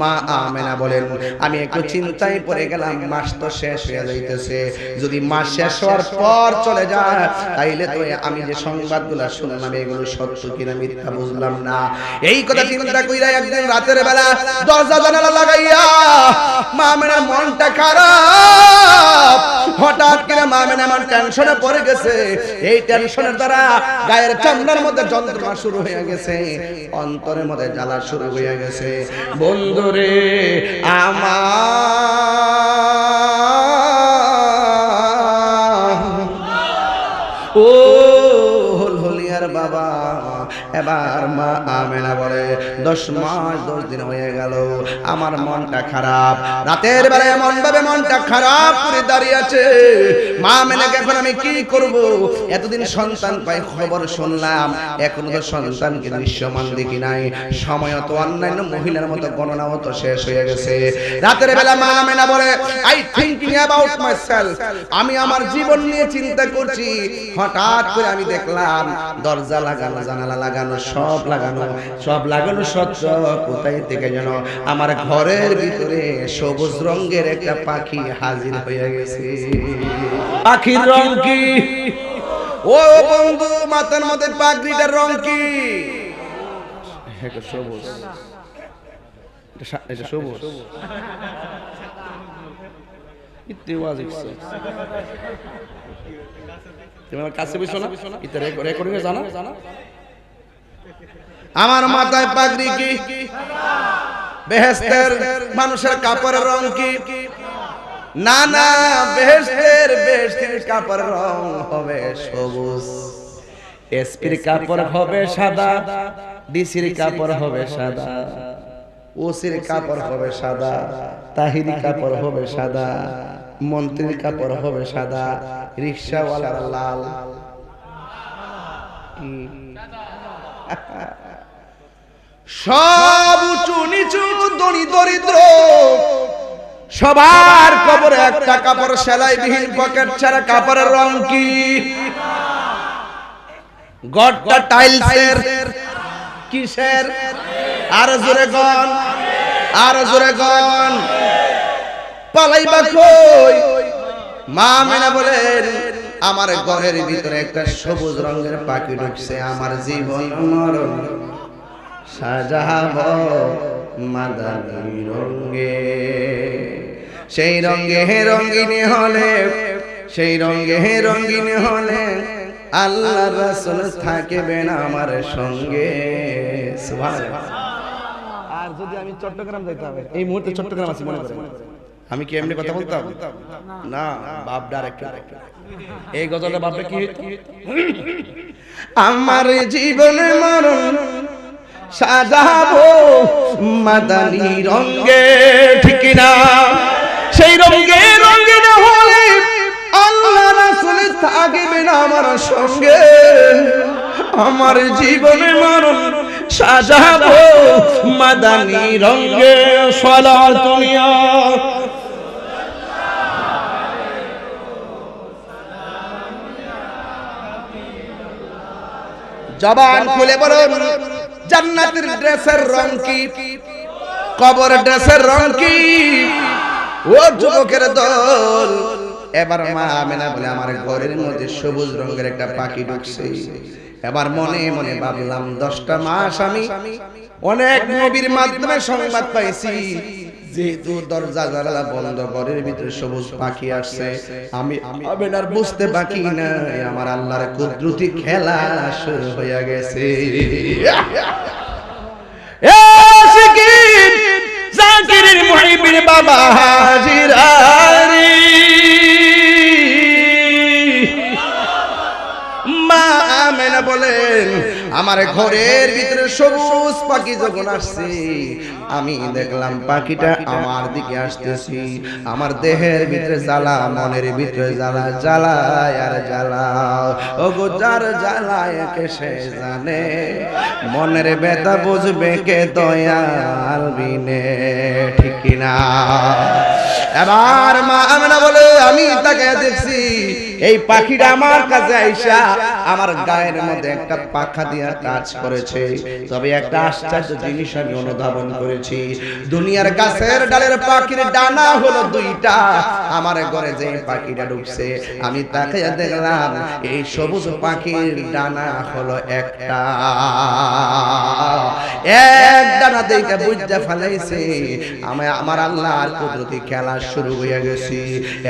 Speaker 1: মা আমেনা বলেন আমি একটু চিন্তায় পড়ে গেলাম, মাস তো শেষ হয়ে যাইতেছে, যদি মাস শেষ হওয়ার পর চলে যায় তাইলে তো আমি যে সংবাদগুলো শুনলাম এগুলো সত্য কিনা মিথ্যা বুঝলাম না। এই কথা চিন্তা কইরা একদিন রাতের বেলা দরজা জানালা লাগাইয়া মা আমেনার মনটা খারাপ। হঠাৎ করে মা আমেনা এমন টেনশনে পড়ে গেছে, এই টেনশনের দ্বারা গায়ের চামড়ার মধ্যে যন্ত্রণা শুরু হয়ে গেছে, অন্তরের মধ্যে জ্বালা শুরু হয়ে গেছে। বন্ধুরে আমার ও হলিয়ার বাবা, এবার মা আমেনা বলে 10 মাস 10 দিন হয়ে গেল, আমার মনটা খারাপ। রাতের বেলায় এমন ভাবে মনটা খারাপ করে দাঁড়িয়ে আছে। মা আমেনাকে এখন আমি কি করব? এতদিন সন্তান পাই খবর শুনলাম, এখনো তো সন্তানকে দৃশ্যমান দেখি নাই। সময় তো অন্যান্য মহিলার মতো গণনাও তো শেষ হয়ে গেছে। রাতের বেলা মা আমেনা বলে আই থিংকিং অ্যাবাউট মাইসেলফ, আমি আমার জীবন নিয়ে চিন্তা করছি। হঠাৎ করে আমি দেখলাম দরজা লাগানো, জানালা লাগানো, সব লাগানো সত্ত্বেও কোথায় থেকে যেন আমার ঘরের ভিতরে সবুজ রঙের একটা পাখি হাজির হয়ে গেছে। পাখির রং কি? ও বন্ধু, মাথার মধ্যে পাগড়িটার রং কি? সবুজ। এটা সবুজ। তুমি আমার কাছে বসো না, এটা রেকর্ডিং এ জানা? আমার মাথায় পাগড়ি কি? বেহেশতের মানুষের কাপড়ের রং কি? না না, বেহেশতের কাপড়ের রং হবে সবুজ, এসপির কাপড় হবে সাদা, ডিসির কাপড় হবে সাদা, ওসির কাপড় হবে সাদা, তাহিরি কাপড় হবে সাদা, মন্ত্রীর কাপড় হবে সাদা, রিকশাওয়ালার লাল। সব উঁচু নিচু ধনী দরিদ্র সবার কবরে একটা কাপড়, সেলাইবিহীন পকেট ছাড়া কাপড়ের রং কি? গড়টা টাইলসের, কিসের? আর জোরে গন, আর জোরে গন। পালাইবা কই? মা আমেনা বলেন আমার ঘরের ভিতরে একটা সবুজ রঙের পাখি ঢুকছে, আমার জীবন মরণ সাজাবো মাদানী রঙে। সেই রঙে রঙিনী হলে, সেই রঙে রঙিনী হলে আল্লাহ রাসূল থাকবেন আমার সঙ্গে। সুবহানাল্লাহ। আর যদি আমি চট্টগ্রাম যাইতাম, এই মুহূর্তে চট্টগ্রাম আছি মনে করেন, আমি কি এমনি কথা বলতাম না? বাপ ডাইরেক্টর। এই গজলের বাপে কি আমার জীবনে মরণ সাজাবো মাদানী রঙে, ঠিক না? সেই রঙে রঙিন হলে আল্লাহ রাসূল থাকবেন আমার সঙ্গে। আমার জীবনে মরণ সাজাবো মাদানী রঙে। সালাতুল্লাহ জবান খুলে বলুন জান্নাতের ড্রেসের রং কি, কবর ড্রেসের রং কি? ও যুবকের দল, এবার মা আমেনা বলে আমার ঘরের মধ্যে সবুজ রঙের একটা পাখি ঢুকছে। এবার মনে মনে ভাবলাম 10টা মাস আমি অনেক নবীর মাধ্যমে সংবাদ পাইছি, যেহেতু দরজা জানালা বন্ধ, ঘরের ভিতরে সবুজ পাখি আসছে, আমি আমেনার বুঝতে বাকি নাই আমার আল্লাহর কুদরতি খেলা শুরু হয়ে গেছে। জাকিরের মুহিবের বাবা হাজিরারি, মা আমেনা বলেন আমার ঘরের ভিতরে সবুজ পাখি যখন আসছে, আমি দেখলাম পাখিটা আমার দিকে আসতেছি। আমার দেহের ভিতরে জ্বালা, মনের ভিতরে জ্বালা, জ্বালায় আর জ্বালা। ও গো যার জ্বালায় কে সে জানে, মনের ব্যথা বুঝবে কে দয়াল বিনে, ঠিক কিনা? এবার মা আমেনা বলে আমি তাকে দেখছি এই পাখিটা আমার কাছে আইসা আমার গায়ের মধ্যে একটা পাখা দিয়া টাচ করেছে। তবে একটা আশ্চর্য জিনিস আমি অনুধাবন করেছি, দুনিয়ার গাছের ডালের পাখির ডানা হলো 2টা, আমার ঘরে যে পাখিটা ঢুকছে আমি তাকে দেখলাম এই সবুজ পাখির ডানা হলো একটা। এক ডানা দেখে বুঝতে ফেলাইছে আমার আল্লাহর কুদরতি খেলা শুরু হয়ে গেছে।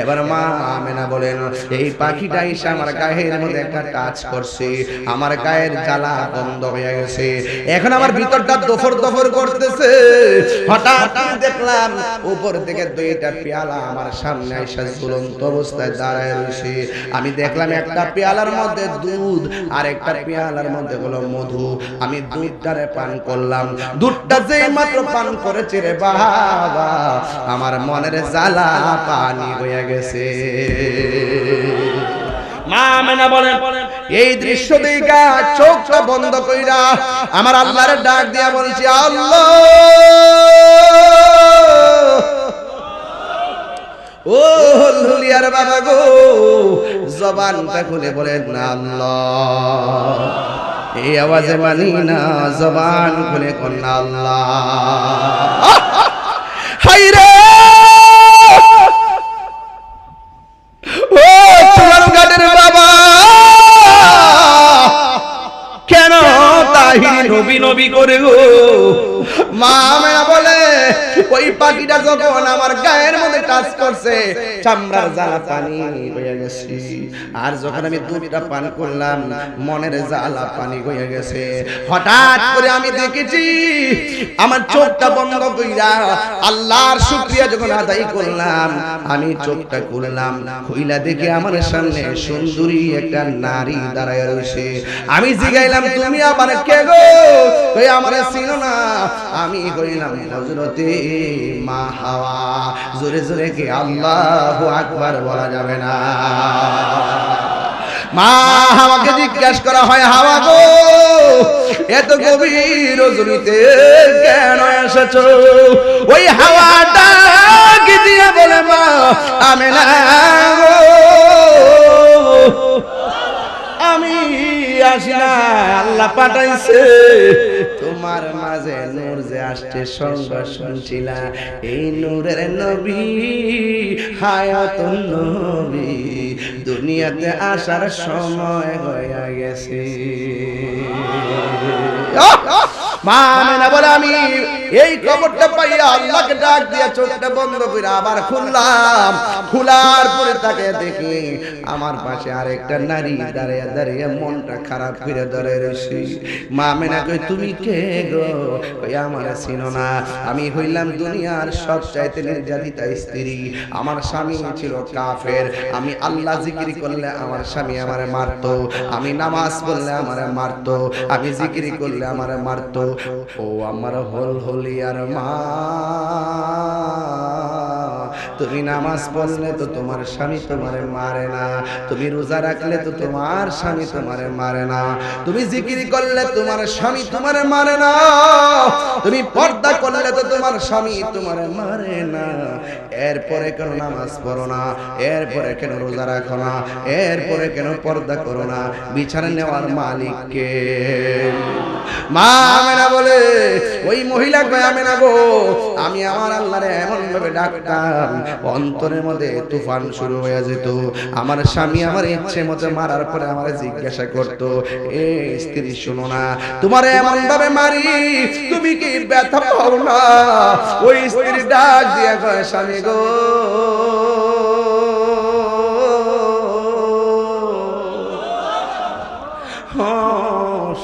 Speaker 1: এবার মা আমেনা বলেন এই পাখিটা এসে আমার গায়ের মধ্যে একটা টাচ করছে, আমার গায়ের জ্বালা বন্ধ হয়ে গেছে। এখন আমার ভিতরটা দফর দফর করতেছে। হঠাৎ দেখলাম উপর থেকে 2টা পেয়ালা আমার সামনে এসে ঝুলন্ত অবস্থায় দাঁড়ায় রয়েছে। আমি দেখলাম একটা পেয়ালার মধ্যে দুধ আর একটা পেয়ালার মধ্যে হলো মধু। আমি দুধটারে পান করলাম, দুধটা যে মাত্র পান করেছে রে বাবা, আমার মনের জ্বালা পানি হয়ে গেছে। মা আমেনা বলেন এই দৃশ্য দেখা চোখটা বন্ধ কইরা আমার আল্লাহর ডাক দিয়া বলছি আল্লাহ, ও লুলিয়ার বাবা গো, জবানটা খুলে বলেন না আল্লাহ। এই আওয়াজে মানি না, জবান খুলে কোন আল্লাহ। হায়রে ও চুয়ারঘাটের বাবা, কেন তাহিরি নবী নবী করে গো? মা আমেনা বলে ওই পাখিটা যখন আমার গায়ের মধ্যে টাচ করছে, চামড়ার জ্বালা পানি হয়ে গেছে। আর যখন আমি দুধটা পান করলাম, মনের জ্বালা পানি হয়ে গেছে। হঠাৎ করে আমি দেখেছি আমার চোখটা বন্ধ কইরা আল্লাহর শুকরিয়া যখন আদায় করলাম, আমি চোখটা খুললাম, খুইলা দেখে আমার সামনে সুন্দরী একটা নারী দাঁড়ায় রয়েছে। আমি জিগাইলাম তুমি আবার কে গো? কই আমারে চিনো না? আমি কইলাম হযরতে মা হাওয়া। জোরে জোরে কি আল্লাহু আকবার বলা যাবে না? মা হাওয়াকে জিজ্ঞাসা করা হয়, হাওয়া গো এত গভীর রজনীতে কেন এসেছো? ওই হাওয়াটা কি দিয়ে বলে মা আমেনা গো আমি আসি না, আল্লাহ পাঠাইছে তোমার মাঝে নূর যে আসছে সঙ্গ শুনছিলা, এই নূরের নবী হায়াতুন নবী দুনিয়াতে আসার সময় হয়ে গেছে। মা আমেনা বলে আমি এই খবরটা পাইয়া আল্লাহকে ডাক দিয়া চোখটা বন্ধ করে আবার খুললাম। খোলার পরে তাকে দেখি আমার পাশে আরেকটা নারী দাঁড়িয়ে দাঁড়িয়ে মনটা খারাপ করে দাঁড়িয়ে রয়েছে। মা আমেনা কই তুমি কে গো? কই আমার চিনো না? আমি হইলাম দুনিয়ার সবচাইতে নির্যাতিতা স্ত্রী। আমার স্বামী ছিল কাফের। আমি আল্লাহ জিকির করলে আমার স্বামী আমারে মারতো, আমি নামাজ পড়লে আমারে মারতো, আমি জিকির করলে আমারে মারতো। ও আমার হলিয়ার মা, তুমি নামাজ পড়লে তো তোমার স্বামী তোমারে মারে না, তুমি রোজা রাখলে তো তোমার স্বামী তোমারে মারে না, তুমি জিকির করলে তোমার স্বামী তোমারে মারে না, তুমি পর্দা করলে তো তোমার স্বামী তোমারে মারে না। এরপরে কেন নামাজ পড়ো না, এরপরে কেন রোজা রাখো না, এরপরে কেন পর্দা করো না? বিছানা নেওয়ার মালিক কে? মা আমেনা বলে, ওই মহিলা কয়, আমেনা গো, আমি আমার আল্লাহরে এমন ভাবে ডাকতাম, অন্তরের মধ্যে তুফান শুরু হয়ে যেত। আমার স্বামী আমার ইচ্ছে মতো মারার পরে আমার জিজ্ঞাসা করত, এ স্ত্রী শোনো না, তোমারে এমন ভাবে মারি, তুমি কি ব্যথা পাও না? ওই স্ত্রী ডাক দিয়া কয়, স্বামী গো,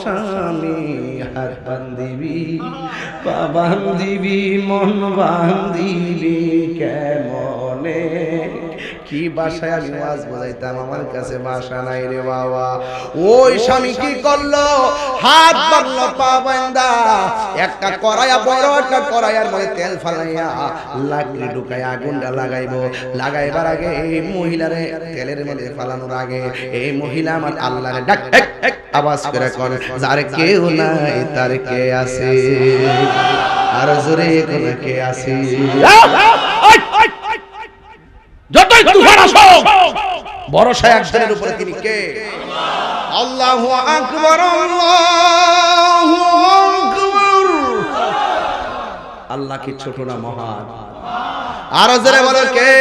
Speaker 1: স্বামী, হাত বান্ধিবি, পা বান্ধিবি, মন বান্ধিবি কেমনে? কি ভাষায় আমি ওয়াজ বোঝাইতাম, আমার কাছে ভাষা নাই রে বাবা। ওই স্বামী কি করলো? হাত বাঁধলো, পা বাঁধা, একটা কড়াইয়া, বড় একটা কড়াইয়ার মধ্যে তেল ফালাইয়া লাকড়ি ঢুকাই আগুনটা লাগাইবো। লাগাইবার আগে এই মহিলারে তেলের মধ্যে ফালানোর আগে এই মহিলা আমার আল্লাহরে ডাক আওয়াজ করে কোন, যার কেউ নাই তার কে আছে? আর জোরে কোন কে আছে? যতই তুফান আসুক, ভরসা একজনের উপরে, তিনি কে? আল্লাহু আকবার, আল্লাহু আকবার। আল্লাহ কি ছোট না মহান? আর জোরে বলো কে?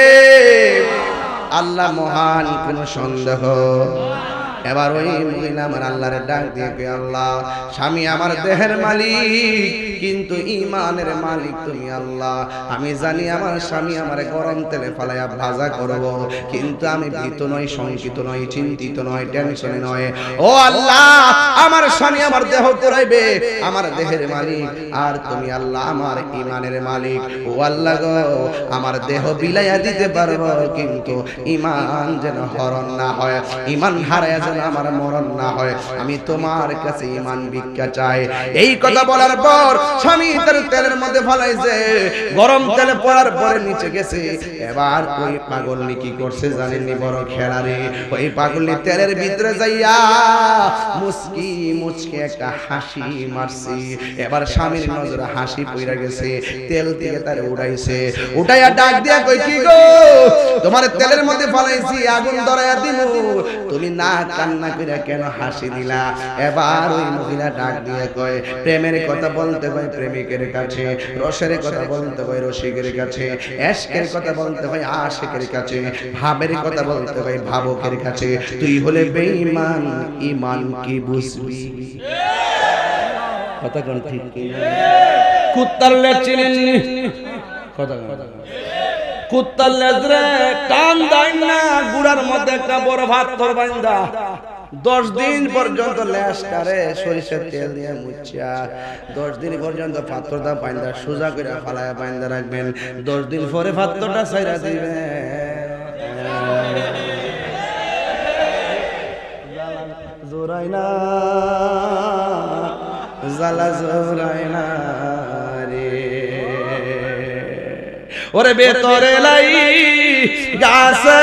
Speaker 1: আল্লাহ মহান, কোনো সন্দেহ? এবার ওই মহিলা আমার আল্লাহরে ডাক দিয়ে কে, আল্লাহ, স্বামী আমার দেহের মালিক, কিন্তু ঈমানের মালিক তুমি আল্লাহ। আমি জানি আমার স্বামী আমারে গরম তেলে ফালাইয়া ভাজা করব, কিন্তু আমি ভীত নই, শঙ্কিত নই, চিন্তিত নই, টেনশনে নয়। ও আল্লাহ, আমার স্বামী আমার দেহ পুরাইবে, আমার দেহের মালিক, আর তুমি আল্লাহ আমার ঈমানের মালিক। ও আল্লাহ গো, আমার দেহ বিলাইয়া দিতে পারবো, কিন্তু ঈমান যেন হরণ না হয়, ঈমান হারায় আমার মরণ না হয়। আমি তোমার কাছে ঈমান ভিক্ষা চাই। এই কথা বলার পর স্বামী তার তেলের মধ্যে ফলাইছে, গরম তেলে পড়ার পরে নিচে গেছে। এবার ওই পাগলনি কি করছে জানেননি? বড় খেলারে, ওই পাগলনি তেলের ভিতরে যাইয়া মুচকি মুচকি একটা হাসি মারছে। এবার স্বামীর নজরে হাসি পইরা গেছে, তেল দিয়ে তার উড়াইছে। উঠাইয়া ডাক দিয়া কই, কি গো, তোমার তেলের মধ্যে ফলাইছি, আগুন ধরাইয়া দিমু, তুমি না কান্না করে কেন হাসি দিলা? এবার ওই মহিলা ডাক দিয়ে কয়, প্রেমের কথা বলতে হয় প্রেমিকের কাছে, রসের কথা বলতে হয় রসিকের কাছে, এশকের কথা বলতে হয় আশিকের কাছে, ভাবের কথা বলতে হয় ভাবকের কাছে। তুই হলে বেঈমান, ঈমান কি বুঝবি? কথা কোন ঠিক কি? কুত্তার লেজ চিনেননি? কথা কুত্তার লেজ রে টান দেয় না, গুড়ার মধ্যে একটা বড় পাথর বাঁধা, 10 দিন পর্যন্ত লেজটারে সরিষার তেল দিয়ে মুছিয়া 10 দিন পর্যন্ত পাথরটা বাঁধা সোজা করে ফালায়া বাঁধা রাখবেন। 10 দিন পরে পাথরটা ছাইরা দিবেন। জোরাই না জালা, জোরাই না রে, ওরে ভেতরে লাই গাছে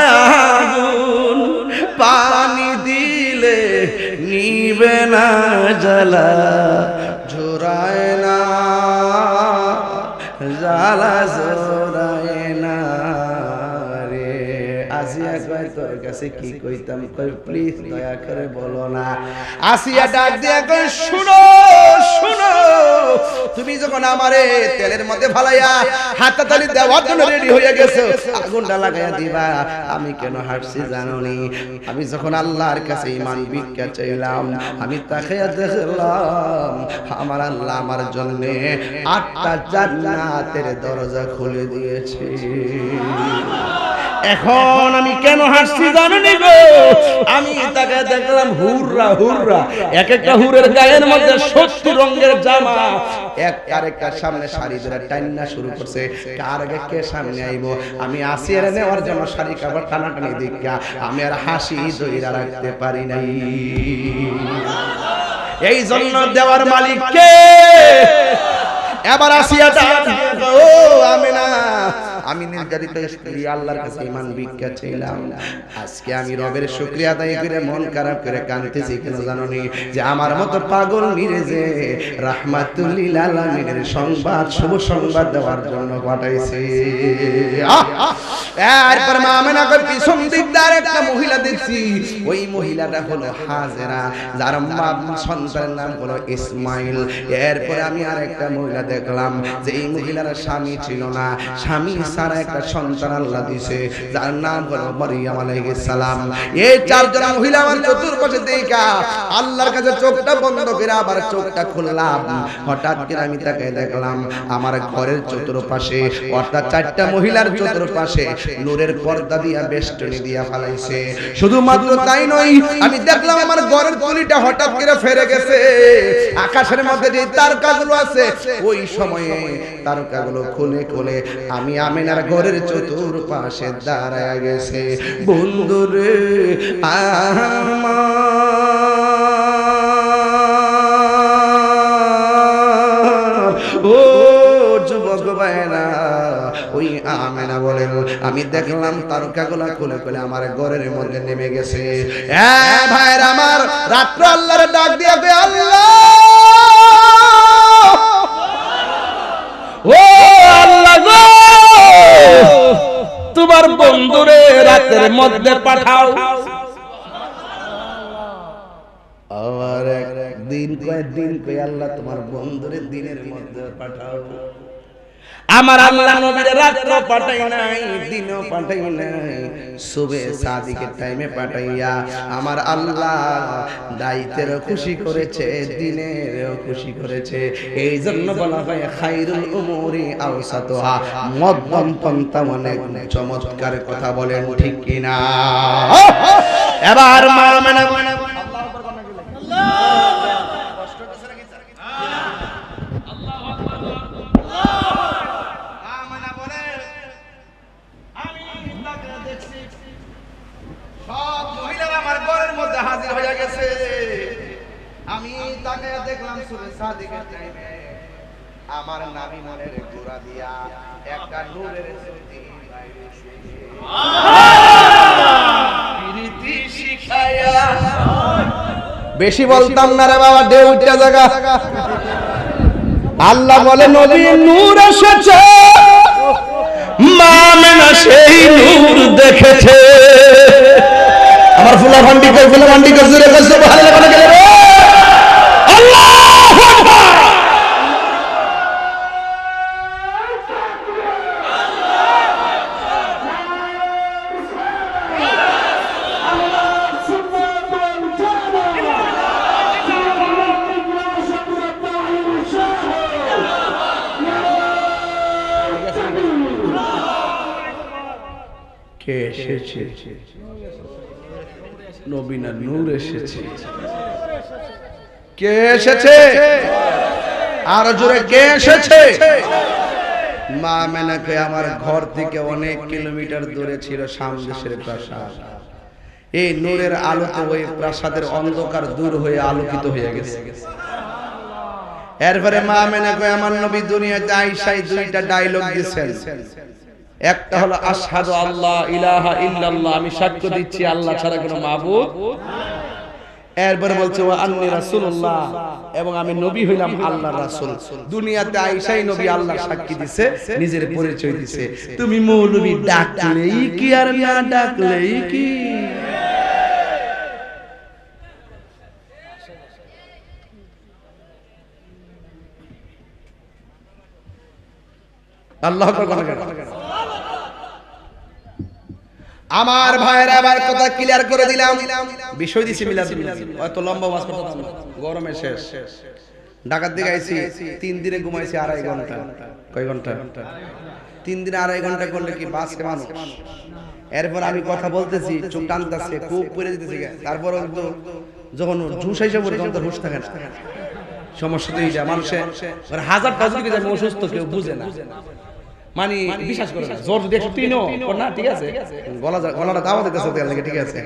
Speaker 1: আগুন, পানি দিলে নিবে না জ্বালা, জোরায় না জ্বালা, জোরায় না রে। আসিয়া কয়, তোর কাছে কি কইতাম? কই প্লিজ দয়া করে বলো না। আসিয়া ডাক দিয়া কই, শুনো শুনো, তুমি যখন আমারে তেলের মধ্যে ফালাইয়া হাততালি দেওয়ার জন্য রেডি হয়ে গেছো, আগুনটা লাগাইয়া দিবা, আমি কেন হাসছি জানোনি? আমি যখন আল্লাহর কাছে ঈমান ভিক্ষা চাইলাম, আমি তাকাইয়া দেখলাম আমার আল্লাহ আমার জন্য 8টা জান্নাতের দরজা খুলে দিয়েছে। এখন আমি কেন হাসছি জানেনি গো? আমি তাকে দেখলাম হুররা হুররা, এক একটা হুরের গায়ের মধ্যে 70 রঙের জামা, এক আরেকটার সামনে শাড়ি ধরে টান্না শুরু করছে। কার আগে কে সামনে আইবো? আমি আসিয়ার নেওয়ার জন্য শাড়ি কাপড় টানাটানি দেখা আমি আর হাসি ধইরা রাখতে পারি নাই। এই জন্য দেওয়ার মালিক কে? এবার আসিয়াটা, ও আমেনা, আমি নির্যাতিত স্ত্রী আল্লাহর কাছে ঈমান ভিক্ষা চাইলাম। আজকে আমি রবের শুকরিয়া আদায় করে মন খারাপ করে কাঁদতেছি কেন জানো নি? যে আমার মতো পাগল নিরে যে রাহমাতুল লিল আলামিনের সংবাদ শুভ সংবাদ দেওয়ার জন্য পাঠাইছে। এরপর মা আমেনা কই পিছন দিক দিয়ে একটা মহিলা দেখছি, ওই মহিলাটা হলো হাজেরা, যার সন্তানের নাম হলো ইসমাইল। এরপরে আমি আরেকটা মহিলা দেখলাম যে এই মহিলার স্বামী ছিল না, স্বামী ছাড়া একটা সন্তান আল্লাহ দিয়েছে, যার নাম হলো মারিয়াম আলাইহিস সালাম। এই চারজন মহিলা আমার চতুর্পাশে দেখা আল্লাহর কাছে চোখটা বন্ধ করে আবার চোখটা খুললাম। হঠাৎ করে আমি তাকে দেখলাম আমার ঘরের চতুর্পাশে, অর্থাৎ চারটা মহিলার চতুর্পাশে নূরের পর্দা দিয়া বেষ্টনী দিয়া ফেলাইছে। শুধুমাত্র তাই নয়, আমি দেখলাম আমার ঘরের তুলিটা হঠাৎ করে ফেরে গেছে। আকাশের মধ্যে যে তারকাগুলো আছে ওই সময়ে তারকাগুলো খুলে খুলে আমি আমিনার ঘরের চতুর্পাশে দাঁড়ায় গেছে। বন্ধুরে ও যুবক ভাইরা, ওই আমেনা বলেন আমি দেখলাম তারকাগুলো খুলে খুলে আমার ঘরের মধ্যে নেমে গেছে। ভাইরা আমার, রাত্র আল্লাহর ডাক দিয়া কই আল্লাহ, ও আল্লাহ গো, তোমার বন্ধুরে রাতের মধ্যে পাঠাও। আর একদিন কয়েকদিন কই আল্লাহ তোমার বন্ধুরে দিনের মধ্যে পাঠাও। আমার আল্লাহ নবীর রাত্র পাঠাই নাই, দিনও পাঠাই নাই, সুবে সাদিকের টাইমে পাঠাইয়া আমার আল্লাহ দায়িত্বেরও খুশি করেছে, দিনেরও খুশি করেছে। এই জন্য বলা হয় খায়রুল উমুরি আওসাতুহা, মধ্যম পন্থা অনেক চমৎকার কথা বলেন, ঠিক কিনা? এবার মা আমেনা সব মহিলারা আমার ঘরের মধ্যে হাজির হয়ে গেছে। আমি তাকে দেখলাম সূরা সাদিকের টাইমে আমার নবী মনের গোড়া দিয়া একটা নূরের জ্যোতি বাইরেছে। প্রীতি শিখায়া বেশি বলতাম না রে বাবা, দেউটা জায়গা। আল্লাহ বলে নবী নূর এসেছে, মা আমেনা সেই নূর দেখেছে। আমার ফুলা ভান্ডি কই, ফুলা ভান্ডি কই, জোরে কই সুবহানাল্লাহ বলে গেল রে। আল্লাহু আকবার। কে এসেছে? নবী না নূর এসেছে। কে এসেছে? আর জোরে কে এসেছে? মা আমেনাকে আমার ঘর থেকে অনেক কিলোমিটার দূরে ছিল শামদেশের প্রাসাদ। এই নূরের আলোতে ওই প্রাসাদের অন্ধকার দূর হয়ে আলোকিত হয়ে গেছে। এরপরে মা আমেনাকে আমার নবী দুনিয়াতে আইসাই দুইটা ডায়লগ দিয়েছেন। একটা হলো আশহাদু আল্লাহ ইলাহা ইল্লাল্লাহ, আমি সাক্ষ্য দিচ্ছি আল্লাহ ছাড়া কোনো মাবুদ। এরপরে বলছে ওয়া আন্নী রাসূলুল্লাহ, এবং আমি নবী হইলাম আল্লাহর রাসূল। দুনিয়াতে আইসাই নবী আল্লাহর সাক্ষী দিছে, নিজের পরিচয় দিছে। তুমি মৌলবী ডাকলেই কি আর না ডাকলেই কি? আল্লাহু আকবার। আমার ভাইরা আবার কথা ক্লিয়ার করে দিলাম, বিষয় দিছি মিলাদুল নবী। এত লম্বা ওয়াজ করতাম না, গরমে শেষ। ঢাকার দিকে আইছি, 3 দিনে ঘুমাইছি 2.5 ঘন্টা। কয় ঘন্টা? 3 দিনে 2.5 ঘন্টা করলে কি বাঁচে মানুষ? এরপর আমি কথা বলতেছি, চোখ টানতেছে, খুব পড়ে দিতেছি। তারপর তো যখন হুশ আইসা পড়ে তখন তো হুশ থাকে না। সমস্যা তো এই যে মানুষের হাজার টাকা যদি অসুস্থ কেউ বুঝে না, মানে বিশ্বাস করে না। জ্বর যদি 103 না, ঠিক আছে, গলাটা দাওয়া দিতেছে তেল লাগে, ঠিক আছে,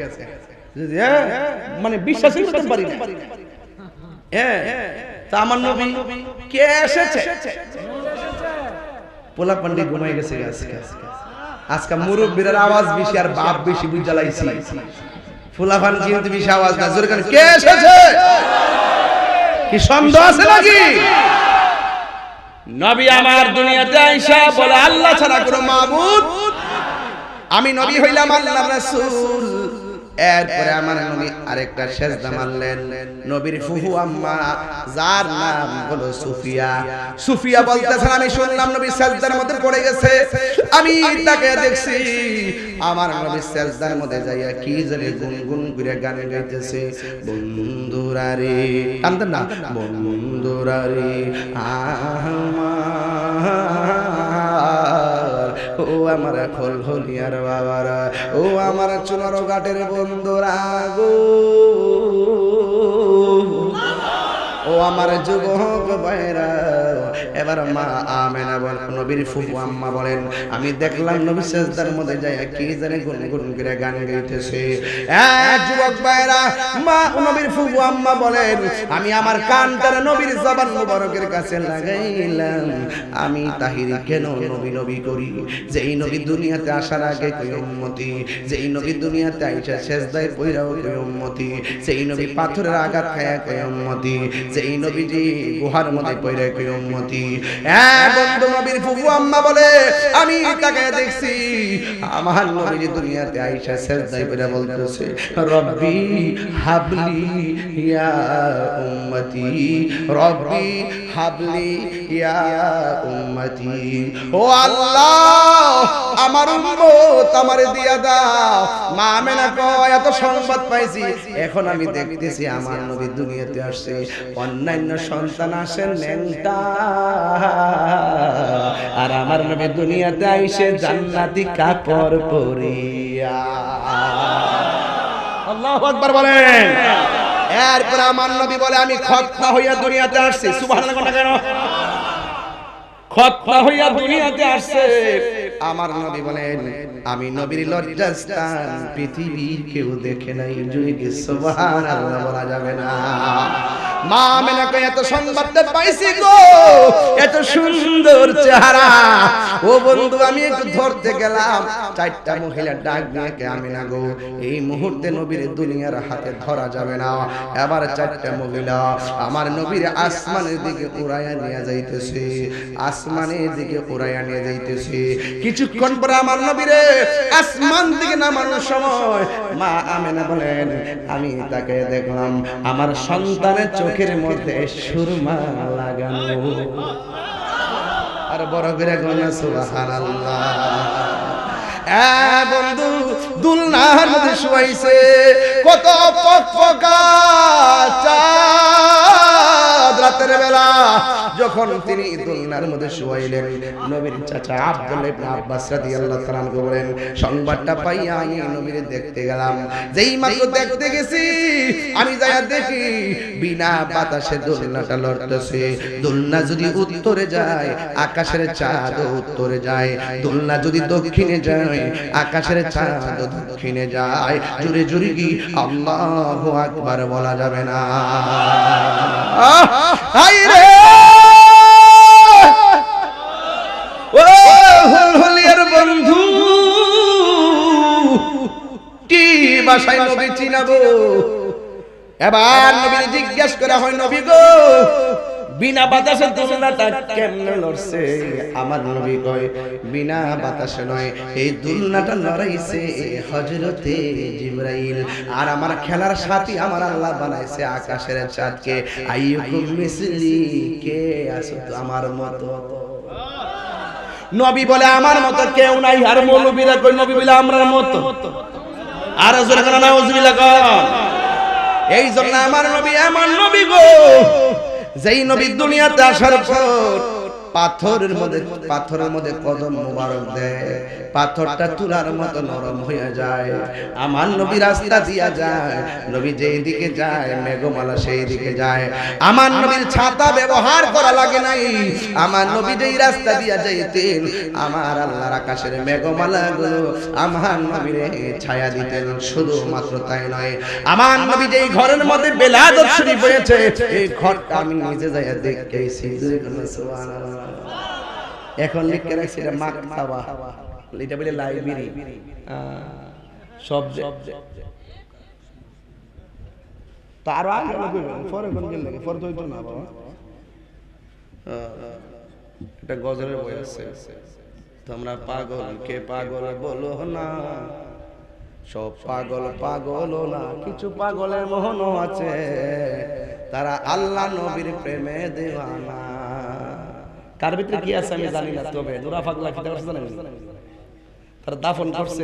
Speaker 1: যদি মানে বিশ্বাসই করতে পারি না। তা আমার নবী কে এসেছে? পোলা পান্ডি ঘুমাই গেছে। আজকে মুরব্বীর আওয়াজ বেশি আর বাপ বেশি বুঝা লাইছি ফুলাফান কিন্তু বেশি আওয়াজ না জোরে কে এসেছে কি সন্দেহ আছে নাকি নবী আমার দুনিয়াতে আইসা বলে আল্লাহ ছাড়া কোনো মাবুদ আমি নবী হইলাম আল্লাহর রাসূল এরপরে আমার নবী আরেকটা সেজদা মারলেন নবীর ফুফু আম্মা যার নাম হলো সুফিয়া সুফিয়া বলতেছেন আমি শুনলাম নবী সেজদার মধ্যে পড়ে গেছে আমি তাকে দেখছি আমার নবী সেজদার মধ্যে যাইয়া কি জানি গুনগুন করে গান গাইতেছে বন্ধুরা রে কান্দেন না বন্ধুরা রে ও আমার খোল খোলিয়ার বাবারা ও আমার চুনারো ঘাটের বন্ধুরা গো ও আমার যুবক ভাইরা এবার মা আমেনা বল নবীর ফুফু আম্মা বলেন আমি দেখলাম নবী সেজদার মধ্যে যায় কি জানে গুনগুন করে গান গাইতেছে যুবক ভাইরা মা নবীর ফুফু আম্মা বলেন আমি আমার কানটারে নবীর জবান মুবারকের কাছে লাগাইলাম আমি তাহিরি কেন নবী নবী করি যেই নবী দুনিয়াতে আসার আগে কই উম্মতি যেই নবী দুনিয়াতে আইসা সেজদায় পইরাও কই উম্মতি যেই নবী পাথরের আঘাত খায়া কই উম্মতি যেই নবীজি গুহার মধ্যে পড়ে কই উম্মতি বন্ধু নবীর ফুফু আম্মা বলে আমি তাকে দেখছি আমার নবীজি দুনিয়াতে আয়েশা সেজদায় পড়ে বলতেছে রব্বি হাবলি ইয়া উম্মতি রব্বি হাবলি ইয়া উম্মতি ও আল্লাহ আমার উম্মত আমারে দিয়া দাও মা আমেনা কয় এত সংবাদ পাইছি এখন আমি দেখতেছি আমার নবী দুনিয়াতে আসছে অন্যান্য সন্তান আসেন ন্যাংটা আর আমার নবী দুনিয়াতে আইসে জান্নাতি কাপড় পরিয়া আল্লাহু আকবার বলেন এরপর আমার নবী বলে আমি খতনা হইয়া দুনিয়াতে আসছি সুবহানাল্লাহ কেন খতনা হইয়া দুনিয়াতে আসছে আমার নবী বলেন আমি নবীর লজ্জাস্থান পৃথিবীর কেউ দেখে নাই জুড়ে সুবহানাল্লাহ বলা যাবে না মা আমেনা কই এত সংবাদটা পাইছি গো এত সুন্দর চেহারা ও বন্ধু আমি একটু ধরতে গেলাম চারটা মহিলা ডাক দিয়ে কে আমেনা গো এই মুহূর্তে নবীর দুনিয়ার হাতে ধরা যাবে না এবার চারটা মহিলা আমার নবীর আসমানের দিকে উড়াইয়া নিয়ে যাইতেছে আসমানের দিকে উড়াইয়া নিয়ে যাইতেছে কিছুক্ষণ পরে আমার নবীরে আসমান দিকে নামানোর সময় মা আমেনা বলেন আমি তাকে দেখলাম আমার সন্তানের চোখের মধ্যে সুরমা লাগানো আর বড় করে গনা সুবহানাল্লাহ বন্ধু দুলনার মধ্যে শুয়াইছে কত পকপকা চাঁদ রাতের বেলা যখন তিনি দুলনার মধ্যে শুয়াইলেন নবীর চাচা আব্দুল্লাহ ইবনে আব্বাস রাদিয়াল্লাহু তাআলা আনহু বলেন সংবাদটা পাইয়া আমি নবীর দেখতে গেলাম যেই মাত্র দেখতে গেছি আমি যায়া দেখি বিনা বাতাসে দুলনাটা লড়তেছে দুলনা যদি উত্তরে যায় আকাশের চাঁদ উত্তরে যায় দুলনা যদি দক্ষিণে যায় আকাশের চাঁদ দক্ষিণে যায় জোরে জোরে কি আল্লাহু আকবার বলা যাবে না হায় রে ও হুলিয়ার বন্ধু কি ভাষায় নবী চিনাবো এবার নবী জিজ্ঞেস করা হয় নবী গো বিনা বাতাসে দুলনাটা কেমনে লড়ছে আমার নবী কয় বিনা বাতাসে নয় এই দুলনাটা লড়াইছে হযরতে জিবরাইল আর আমার খেলার সাথী আমার আল্লাহ বানাইছে আকাশের চাঁদকে আইয়ুকুম মিসলি কে আছো তো আমার মতো নবী বলে আমার মতো কেউ নাই আর মৌলবীরা কই নবী বলে আমরার মতো আর জোরে করে নাউজুবিল্লাহ কর এই জন্য আমার নবী এমন নবী গো যেই নবী দুনিয়াতে আসার পর পাথরের মধ্যে কদম মোবারক দেয় পাথরটা তুলার মতো নরম হয়ে যায় আমার নবী রাস্তা দিয়া যায় নবী যেই দিকে যায় মেঘমালা সেই দিকে যায় আমার নবীর ছাতা ব্যবহার করা লাগে নাই আমার নবী যেই রাস্তা দিয়া যাইতেন আমার আল্লাহর আকাশের মেঘমালা গুলো আমার নবীর ছায়া দিতেন শুধুমাত্র তাই নয় আমার নবী যেই ঘরের মধ্যে বেলাদত শরীফ হয়েছে এই ঘরটা আমি নিজে যাইয়া দেখেছি সুবহানাল্লাহ এখন লিখে রাখছি মাকতাবা এটা বলে লাইব্রেরি সব তার আগে পরে কোন গেল পরে তো হইতো না বাবা এটা গজলের বই আছে তোমরা পাগল কে পাগল বলো না সব পাগল পাগল না কিছু পাগলের মোহনও আছে তারা আল্লাহ নবীর প্রেমে দেওয়ানা কার ভিতরে কি আছে আমি জানি না তবে নুরা পাগলা কি করছে জানেন তারা দাফন করছে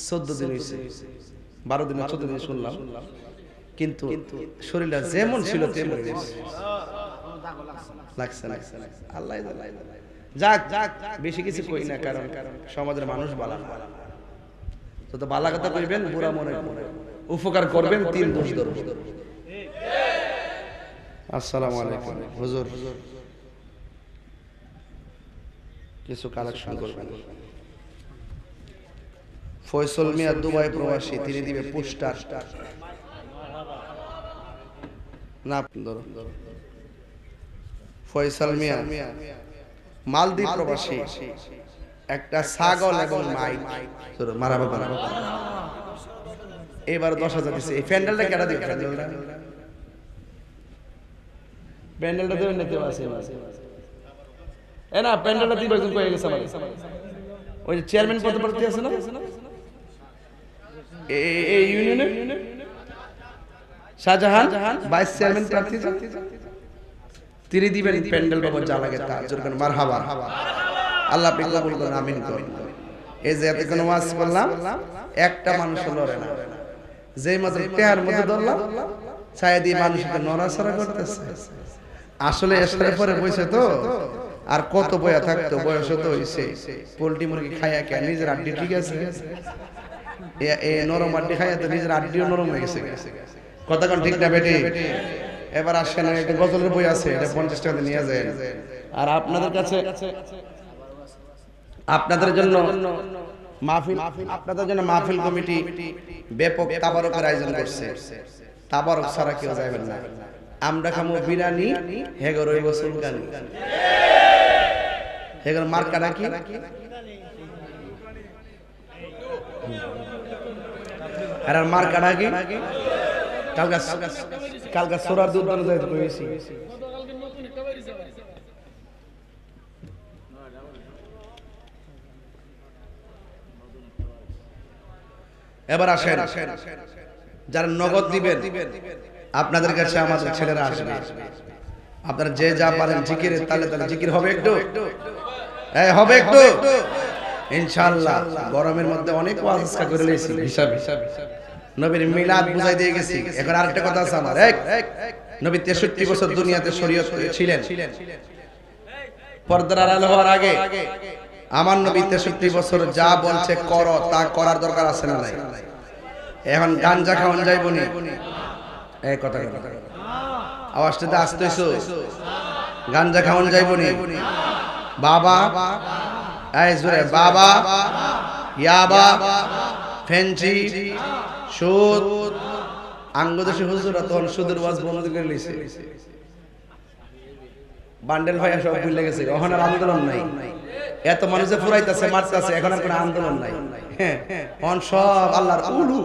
Speaker 1: 14 দিন হইছে 12 দিন 14 দিন শুনলাম কিন্তু শরীরটা যেমন ছিল তেমন লাগছে আল্লাহ যাক বেশি কিছু কই না কারণ সমাজের মানুষ ভালো না তো ভালো কথা কইবেন বুড়া মনে উপকার করবেন তিন দোষ ধরবেন আসসালামু আলাইকুম হুজুর কিছু কালেকশন করবেন ফয়সাল মিয়া দুবাই প্রবাসী তিনি দিবে পোস্টার না ধরো ফয়সাল মিয়া মালদ্বীপ প্রবাসী একটা ছাগল এবং মাইক ধরো মারাবা এবার 10,000 দিছে এই প্যান্ডেলটা কেটে দিবে প্যান্ডেলটা দেবেন না কেউ আছে এ না প্যান্ডেলটা দিবে একজন কয়ে গেছে আমাকে ওই যে চেয়ারম্যান পদপ্রার্থী আছে না এই ইউনিয়নে শাহজাহান ভাইস চেয়ারম্যান প্রার্থী তিনি দিবেন প্যান্ডেল বাবা যা লাগে তা জোরকান মারহাবা আল্লাহ পিল্লা বলতো আমিন করেন এই যে এত কোনো ওয়াজ করলাম একটা মানুষ লড়ে না যেই মাত্র টেহার মধ্যে ধরলাম ছায়া দিয়ে মানুষকে নড়াচড়া করতেছে আসলে এসে পরে বসে তো আর কত বয়া থাকতো বয়স তো হইছে পোল্ট্রি মুরগি খাইয়া কে নিজের আড্ডি ঠিক আছে এ নরম আড্ডি খাইয়া তো নিজের আড্ডিও নরম হয়ে গেছে কথা কোন ঠিক না বেটি এবার আসেন একটা গজলের বই আছে এটা 50 টাকা নিয়ে যায় আর আপনাদের কাছে আপনাদের জন্য মাহফিল আপনাদের জন্য মাহফিল কমিটি ব্যাপক তাবারকের আয়োজন করছে তাবারক ছাড়া কেউ যাবেন না আমরা খামো বিরিয়ানি হেগর হইব সুলকানি হেগর মার্কা নাকি আর মার্কা নাকি কালকা সোরার দুধ দানো যাইতে কইছি এবার আসেন যারা নগদ দিবেন আপনাদের কাছে আমাদের ছেলেরা আসবে আপনারা যে যা পারেন জিকিরে তালে তালে জিকির হবে একটু হবে একটু ইনশাআল্লাহ গরমের মধ্যে অনেক ওয়াজ করে লইছি হিসাব নবীর মিলাদ বুঝাই দিয়ে গেছি এখন আরেকটা কথা আছে আমার নবী 63 বছর দুনিয়াতে শরীয়ত ছিলেন পর্দার আড়াল হওয়ার আগে আমার নবী 63 বছর যা বলছে করো তা করার দরকার আছে না নাই এখন গাঞ্জা খাওয়ান যাইব নি এই কথা আওয়াজটা আসতেছো গাঞ্জা খাওয়ান যাইব নি বাবা এই জোরে বাবা ইয়াবা ফেঞ্চি সুদ আঙ্গদেশে হুজুরা তখন সুদের ওয়াজ বন্ধ করে লইছে বান্ডেল ভাইয়া সব ভুলে গেছে এখন আর আন্দোলন নাই এত মানুষে ফুরাইতেছে মারতেছে এখন আর কোনো আন্দোলন নাই হ্যাঁ এখন সব আল্লাহর উলু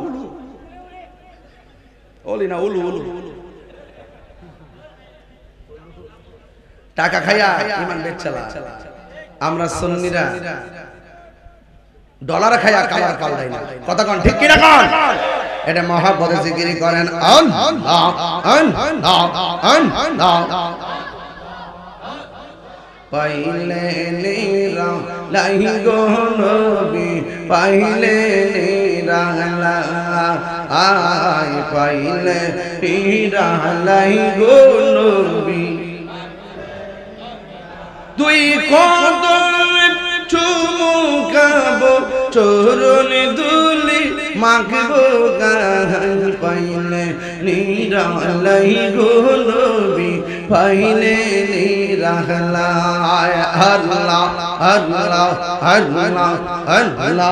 Speaker 1: ওলি না উলু উলু টাকা খাইয়া ইমান বেচালা আমরা সুন্নিরা ডলার খাইয়া কালার পাল্টাই না কথা কোন ঠিক কি না কোন এটা মহব্বতে জিকির করেন পাইলে নিরা লাই গো নবী পাইলে নিরা আই পাইলে নিরা লাই গো নবী দুই কদম চুমুকাবো চরণ দুলি মাখবো গান পাইলে নিরালাই গো নবী পাইলে নিরালাই আল্লাহ আল্লাহ আল্লাহ আল্লাহ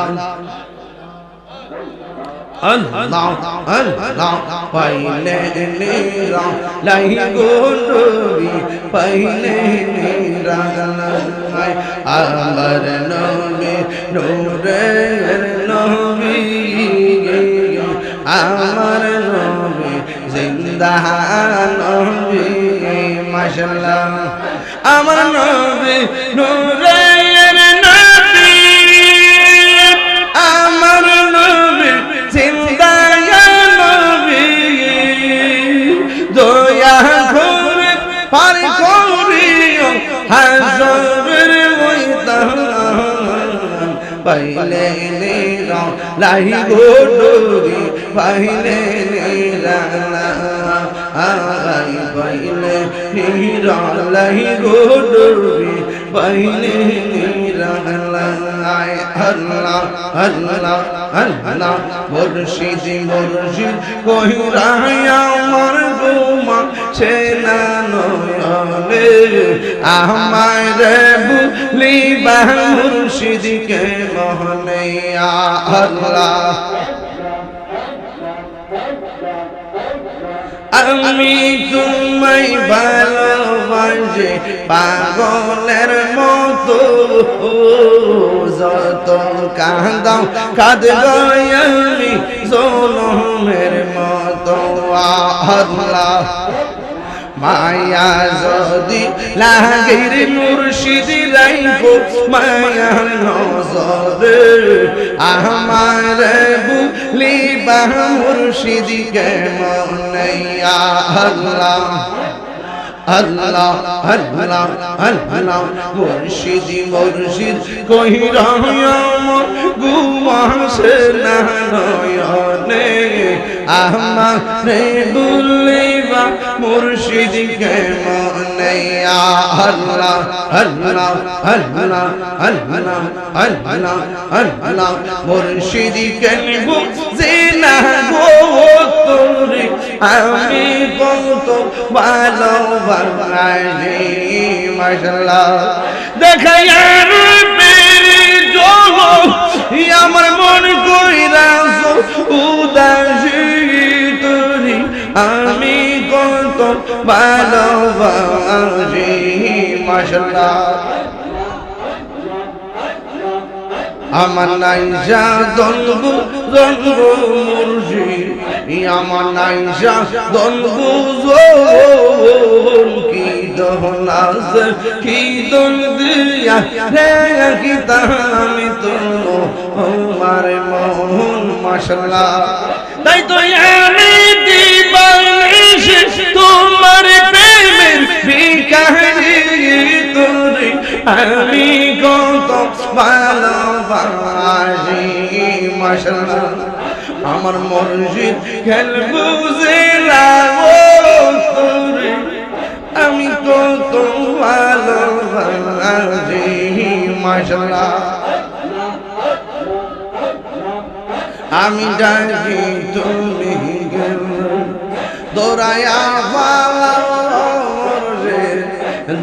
Speaker 1: আল্লাহ আল্লাহ পাইলে নিরা লাই গো নবী পাইলে নিরা লাই আমার নবী নূরের নবী আমার নবী জিন্দা নবী মাশাআল্লাহ আমার নবী নূরের নবী আমার নবী জিন্দা নবী দয়া করে পার করিও হাজরের ময়দান পাইলে নিরা লাই গো নবী পাইলে নিরা আই পাইলে নিরা লাই গো নবী পাইলে নিরা লাই আল্লাহ আল্লাহ আল্লাহ মুর্শিদ মুর্শিদ কইরা আমার গোমা সেনা নয়নে আমার ভুলিবা মুর্শিদকে মোহনে আল্লাহ আমি তোমায় ভালোবাসি পাগলের মতো যত কাঁদাও কাঁদবো আমি জনমের মতো আল্লাহ মায়া যদি লাগের মুর্শিদ রাইবো মায়া নজরে আমার বুলিবা মুর্শিদকে মনে আল্লাহ আল্লাহ আল্লাহ আল্লাহ মুর্শিদ মুর্শিদ কইরা আমার গুমাসে না নয়নে আমারে বুলিবা মুর্শিদকে মনে আল্লাহ আল্লাহ আল্লাহ আল্লাহ আল্লাহ আল্লাহ মুর্শিদকে বুঝে না গো তোরে আমি কত ভালোবাসি মাশাআল্লাহ দেখায়া রূপের জগৎ আমার মন কইরা উদাসী তোরে আমি কত ভালোবাসি মাশাআল্লাহ আমার নাইজা দলবু দলবু মুর্শিদ আমার নাইজা দলবু জোন কি দহলাস কি দল দিয়া রে কি তামি তো আমার মন মাশাআল্লাহ তাই তো আমি দিবানিশি তোমার প্রেমের ভিখারি তোরে আমি কত ভালোবাসি মাশাআল্লাহ আমার মুর্শিদ খেল বুঝে লাগো তোরে আমি কত ভালোবাসি মাশাআল্লাহ আমি ডাকি তুমি দৌড়ায়া পালাও রে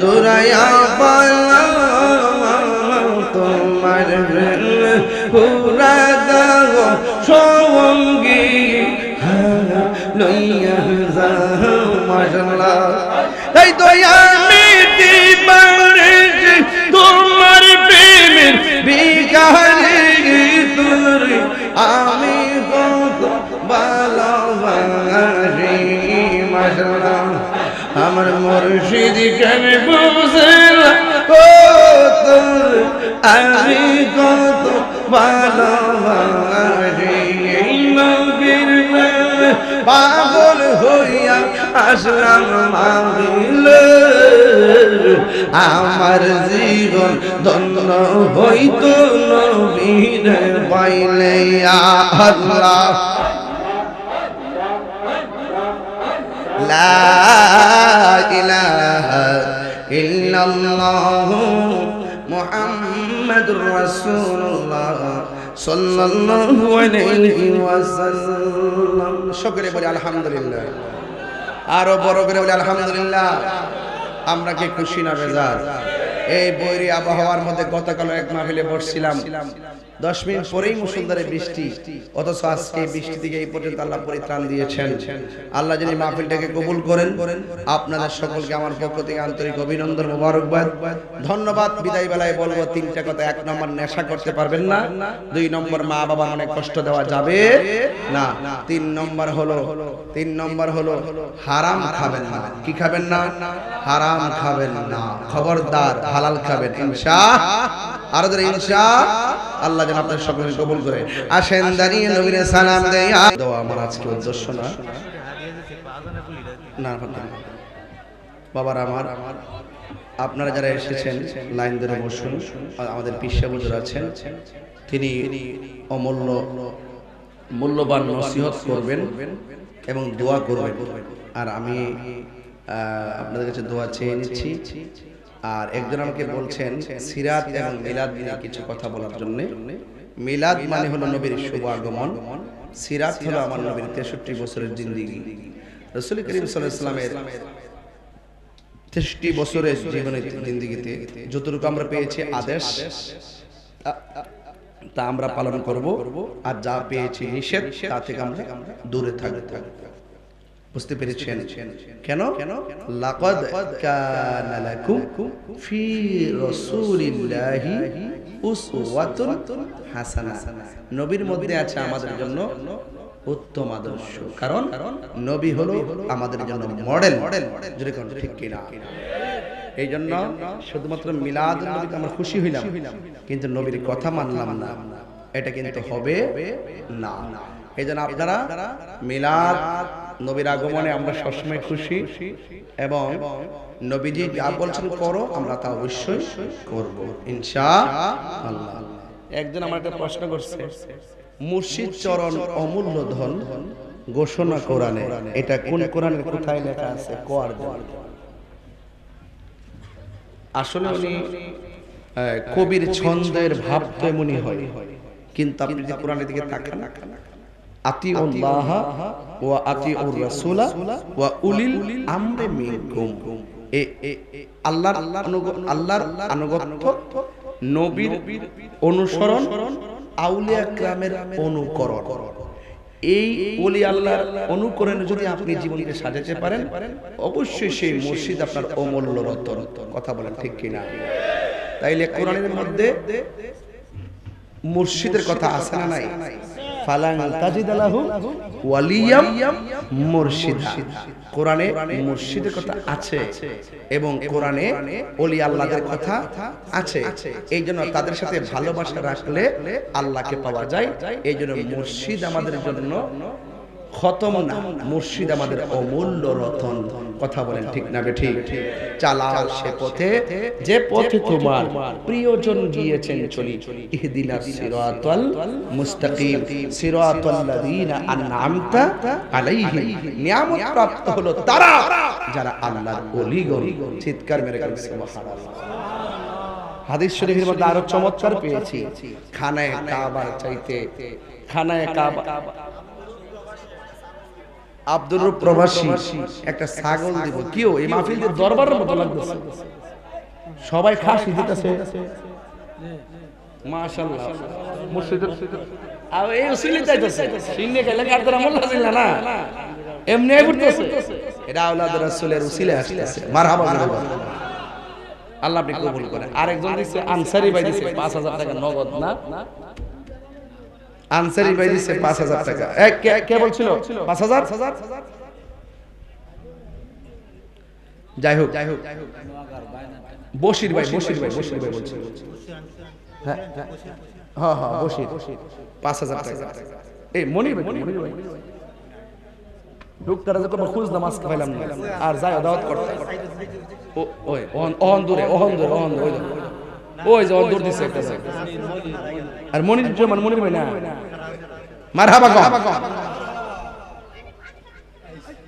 Speaker 1: দৌড়ায়া পালাও তোমার পুরা দাও সঙ্গী লইয়া যাও মাশাআল্লাহ তাই তো আমি দিবানিশি তোমার প্রেমের ভিখারি তোরে আমি কত ভালোবাসি মাশাআল্লাহ আমার মুর্শিদ কেন বুঝে ও তোর আমি কত ভালোবাসি নবীর পাগল হইয়া আসলাম মাহফিলে আমার জীবন ধন্য হইতো নবীর পাইলে আল্লাহ লা ইলাহা ইল্লাল্লাহ মুহাম্মাদুর রাসূলুল্লাহ সাল্লাল্লাহু আলাইহি ওয়াসাল্লাম সকলে বলি আলহামদুলিল্লাহ আরো বড় করে বলি আলহামদুলিল্লাহ আমরা কি খুশি না বেজার এই বৈরী আবহাওয়ার মধ্যে গতকাল এক মাহফিলে বসছিলাম 10 মিনিট পরেই মুষলধারে বৃষ্টি, অথচ আজকে বৃষ্টি থেকে এই পর্যন্ত আল্লাহ পরিত্রাণ দিয়েছেন। আল্লাহ যিনি মাহফিলটাকে কবুল করেন, আপনাদের সকলকে আমার পক্ষ থেকে আন্তরিক অভিনন্দন, মোবারকবাদ, ধন্যবাদ। বিদায় বেলায় বলবো 3টা কথা। 1 নম্বর, নেশা করতে পারবেন না। 2 নম্বর, মা বাবা অনেক কষ্ট দেওয়া যাবে না। 3 নম্বর হলো হারাম খাবেন না। কি খাবেন না? হারাম খাবেন না, খবরদার হালাল খাবেন ইনশাআল্লাহ। আর ধরে ইনশাআল্লাহ আল্লাহ যেন আপনাদের সকলকে কবুল করে। আসেন দাঁড়িয়ে নবীর সালাম দেই। দোয়া আমার আজকে উদ্দেশ্য না, বাবার আমার, আপনারা যারা এসেছেন লাইন ধরে বসুন। আমাদের পিসা হুজুর আছেন, তিনি মূল্যবান নসিহত করবেন এবং দোয়া করবেন। আর আমি আপনাদের কাছে দোয়া চেয়ে নিচ্ছি। আর একজন আমাকে বলছেন সিরাত এবং মিলাদ নিয়ে কিছু কথা বলার জন্য। মিলাদ মানে হলো নবীর শুভ আগমন, সিরাত হলো আমার নবীর 63 বছরের জিন্দেগি। রাসূল করিম সাল্লাল্লাহু আলাইহি ওয়াসাল্লামের 63 বছরের জীবনের জিন্দেগিতে যতটুকু আমরা পেয়েছি আদেশ, তা আমরা পালন করব। আর যা পেয়েছি নিষেধ, তা থেকে আমরা দূরে থাকব। বুঝতে পেরেছেন? কেন? লাকাদ কানা লাকুম ফি রাসূলিল্লাহি উসওয়াতুন হাসানাহ। নবীর মধ্যে আছে আমাদের জন্য উত্তম আদর্শ। কারণ নবী হলো আমাদের জন্য মডেল। যেরকম ঠিক কিনা? এই জন্য শুধুমাত্র মিলাদুন নবীতে আমরা খুশি হইলাম, কিন্তু নবীর কথা মানলাম না, এটা কিন্তু হবে না। এই জন্য আপনারা মিলাদ, নবীর আগমনে আমরা সবসময় খুশি, এবং নবীজি যা বলছেন করো, আমরা তা অবশ্যই করব ইনশাআল্লাহ। একজন আমার একটা প্রশ্ন করছে, মুর্শিদ চরণ অমূল্য ধন ঘোষণা কোরআনে, এটা কোন কোরআনের কোথায় লেখা আছে? কোয়ার দল। আসলে উনি কবির ছন্দের ভাব তো এমনই হয়, কিন্তু আপনি যদি কোরআনের দিকে তাকান, আতিউল্লাহ ওয়া আতিউর রাসূলা ওয়া উলিল আমরি মিনকুম, আল্লাহর আনুগত্য, নবীর অনুসরণ, আউলিয়া কিরামের অনুকরণ। এই ওলি আল্লাহর অনুকরণে যদি আপনি জীবনকে সাজাতে পারেন, অবশ্যই সেই মুর্শিদ আপনার অমূল্য রতন। কথা বলেন ঠিক কিনা? তাইলে কোরআনের মধ্যে মুর্শিদের কথা আছে না নাই? ফালান তাজিদ লাহু ওয়ালিয়াম মুরশিদা। কোরআনে মুর্শিদের কথা আছে এবং কোরআনে ওলি আল্লাহদের কথা আছে। এই জন্য তাদের সাথে ভালোবাসা রাখলে আল্লাহকে পাওয়া যায়। এই জন্য মুর্শিদ আমাদের জন্য খতম না, মুর্শিদ আমাদের অমূল্য রতন। কথা বলেন ঠিক না বেঠিক? চালাও সে পথে যে পথে তোমার প্রিয়জন গিয়েছেন চলি, ইহদিনাস সিরাতাল মুস্তাকিম, সিরাতাল্লাযীনা আনআমতা আলাইহিম। নিয়ামত প্রাপ্ত হলো তারা যারা আল্লাহর ওলিগণ। চিৎকার মেরে বলেন সুবহানাল্লাহ। হাদিস শরীফের মধ্যে আরো চমৎকার পেয়েছি, খানায়ে কাবার চাইতে, খানায়ে কাবা, আব্দুর প্রবাসী একটা ছাগল দিব। কিও এই মাহফিলের দরবারের মতো লাগতেছে, সবাই খাসি দিতেছে মাশাআল্লাহ। মুর্শিদের আর এই উসিলে চাইতেছে, সিনে গেলে কার দ্বারা মোল্লা ছিল না, এমনি ঘুরতেছে। এটা আওলাদ রাসূলের উসিলে আসতেছে। মারহাবা মারহাবা, আল্লাহ আপনি কবুল করেন। আরেকজন দিছে আনসারী ভাই দিছে 5000 টাকা নগদ। না, আনসারী ভাই দিছে 5000 টাকা। কে বলছিল 5000? যাই হোক, বশির ভাই বলছিল। হ্যাঁ হ্যাঁ হ্যাঁ, বশির 5000 টাকা। এই মনির ভাই ঢুকতারা যখন খুঁজ নামাজ পাইলাম না, আর যাই দাওয়াত করতে ওই ওহন দূরে ওই যে দূর দিছে একটা। আর মনির ভাই না, মারহাবা কম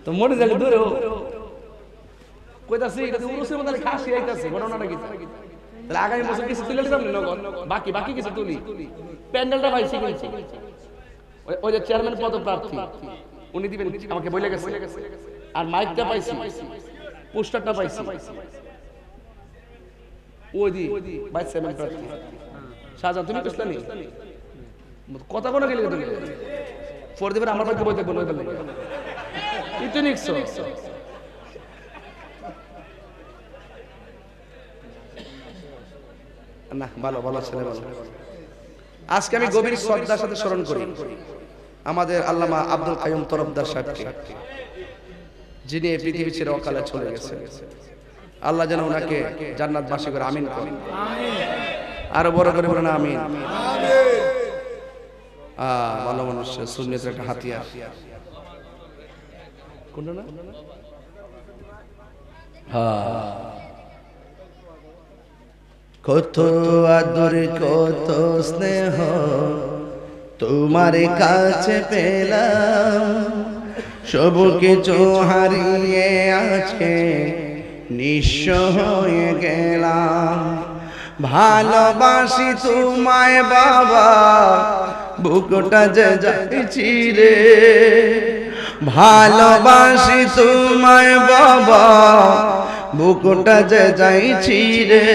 Speaker 1: তো মনির জায়গা দূরে কইতাছি, এটা তো উরুসের মধ্যে খাসি আইতাছে। ঘটনাটা কি? তাহলে আগামী বছর কিছু তুলে দিলাম নগদ, বাকি কিছু তুলি। প্যান্ডেলটা পাইছি, ওই যে চেয়ারম্যান পদপ্রার্থী উনি দিবেন আমাকে বলে গেছে। আর মাইকটা পাইছি, পোস্টারটা পাইছি, ওই দি ভাইস চেয়ারম্যান প্রার্থী শাহজাহান। তুমি বুঝতে নি কথা কোনো গেলে তুমি ফোর দিবেন আমার বাড়িতে বইতে বলবে ইতো নিকছো না ভালো ভালো ছেলে ভালো। আজকে আমি গভীর শ্রদ্ধার সাথে স্মরণ করি আমাদের আল্লামা আব্দুল কাইয়ুম তরফদার সাহেবকে, যিনি এই পৃথিবী ছেড়ে অকালে চলে গেছেন। আল্লাহ যেন ওনাকে জান্নাতবাসী করে আমিন করেন, আরো বড় করে বলেন আমিন। ভালো মানুষ, সুন্নতের একটা হাতিয়ার। কোনটা না? কত আদর কত স্নেহ তোমার কাছে পেলাম, সব কিছু হারিয়ে আছে নিঃস্ব হয়ে গেলাম। ভালোবাসি তোমায় বাবা, বুকটা যে যাইছি রে। ভালোবাসি তোমায় বাবা, বুকটা যে যাইছি রে।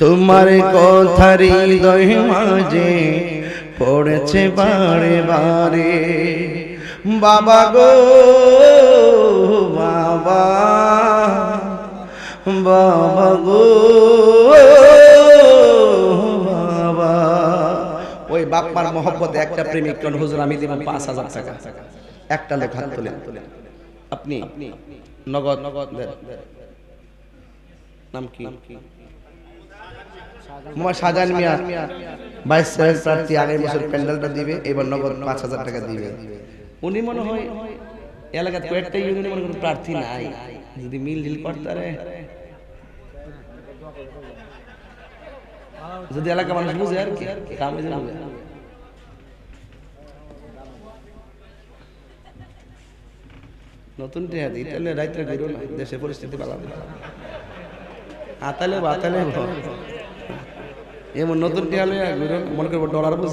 Speaker 1: তোমার কথা হৃদয় মাঝে পড়েছে বারে বারে। বাবা গো বাবা, বাবা গো বাবা। ওই বাপ্পার মহব্বতে একটা প্রেমিক কোন হুজুর আমি দিব ৫,০০০ টাকা। একটা লোক হাত তোলেন, আপনি নগদ দেন। নাম কি? মোহাম্মদ শাহজাহান মিয়া, ভাইস চেয়ারম্যান প্রার্থী। আগামী বছর প্যান্ডেলটা দিবে, এবার নগদ ৫,০০০ টাকা দিবে। উনি মনে হয় এলাকার কয়েকটা ইউনিয়নে মনে কোনো প্রার্থী নাই, যদি মিল ঢিল করতারে, যদি এলাকা মানুষ বুঝে আর কি কামে যাবে। নতুন টিয়া দিই তাহলে রাইতে বেরো না, দেশের পরিস্থিতি ভালো না। আতালে বাতালে এমন নতুন টিয়া লইয়া ঘুরে মনে করবো ডলার বুঝ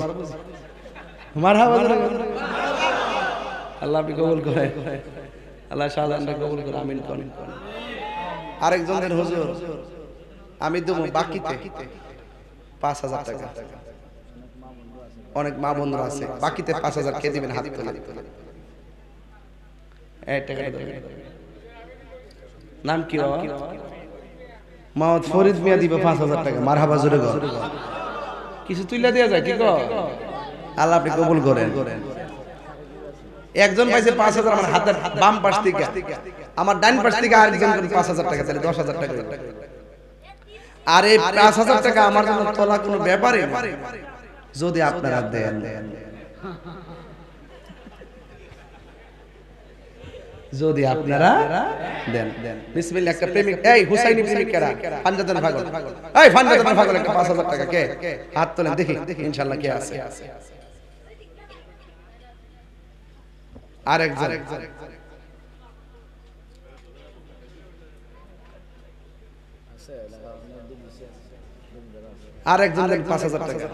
Speaker 1: মারহাবা। আল্লাহ আপনি কবুল করে, আল্লাহ শাহজাহানটা কবুল করে আমিন করেন। আরেকজনের হুজুর আমি দেবো বাকিতে ৫,০০০ টাকা। অনেক মা বন্ধুরা আছে, বাকিতে ৫,০০০ কে দিবেন? হাত তোলে। নাম কি বাবা? মোহাম্মদ ফরিদ মিয়া দিবে ৫,০০০ টাকা। মারহাবা জোরে গো, কিছু তুইলা দেয়া যায় কি গো? আল্লাহ আপনি কবুল করেন। একজন পাইছে ৫,০০০ আমার হাতের বাম পাশ থেকে, আমার ডান পাশ থেকে আরেকজন ৫,০০০ টাকা, তাহলে ১০,০০০ টাকা। আর এই ৫,০০০ টাকা আমার জন্য তোলা কোনো ব্যাপারই না, যদি আপনারা দেন। যদি আপনারা দেন। বিসমিল্লাহ। একটা প্রেমিক, এই হুসাইনি প্রেমিক কারা? ফানজাদান পাগল, এই ফানজাদান পাগল একটা ৫,০০০ টাকা কে? হাত তোলেন দেখি, ইনশাআল্লাহ কে আছে। আরেকজন আরেকজন ৫,০০০ টাকা।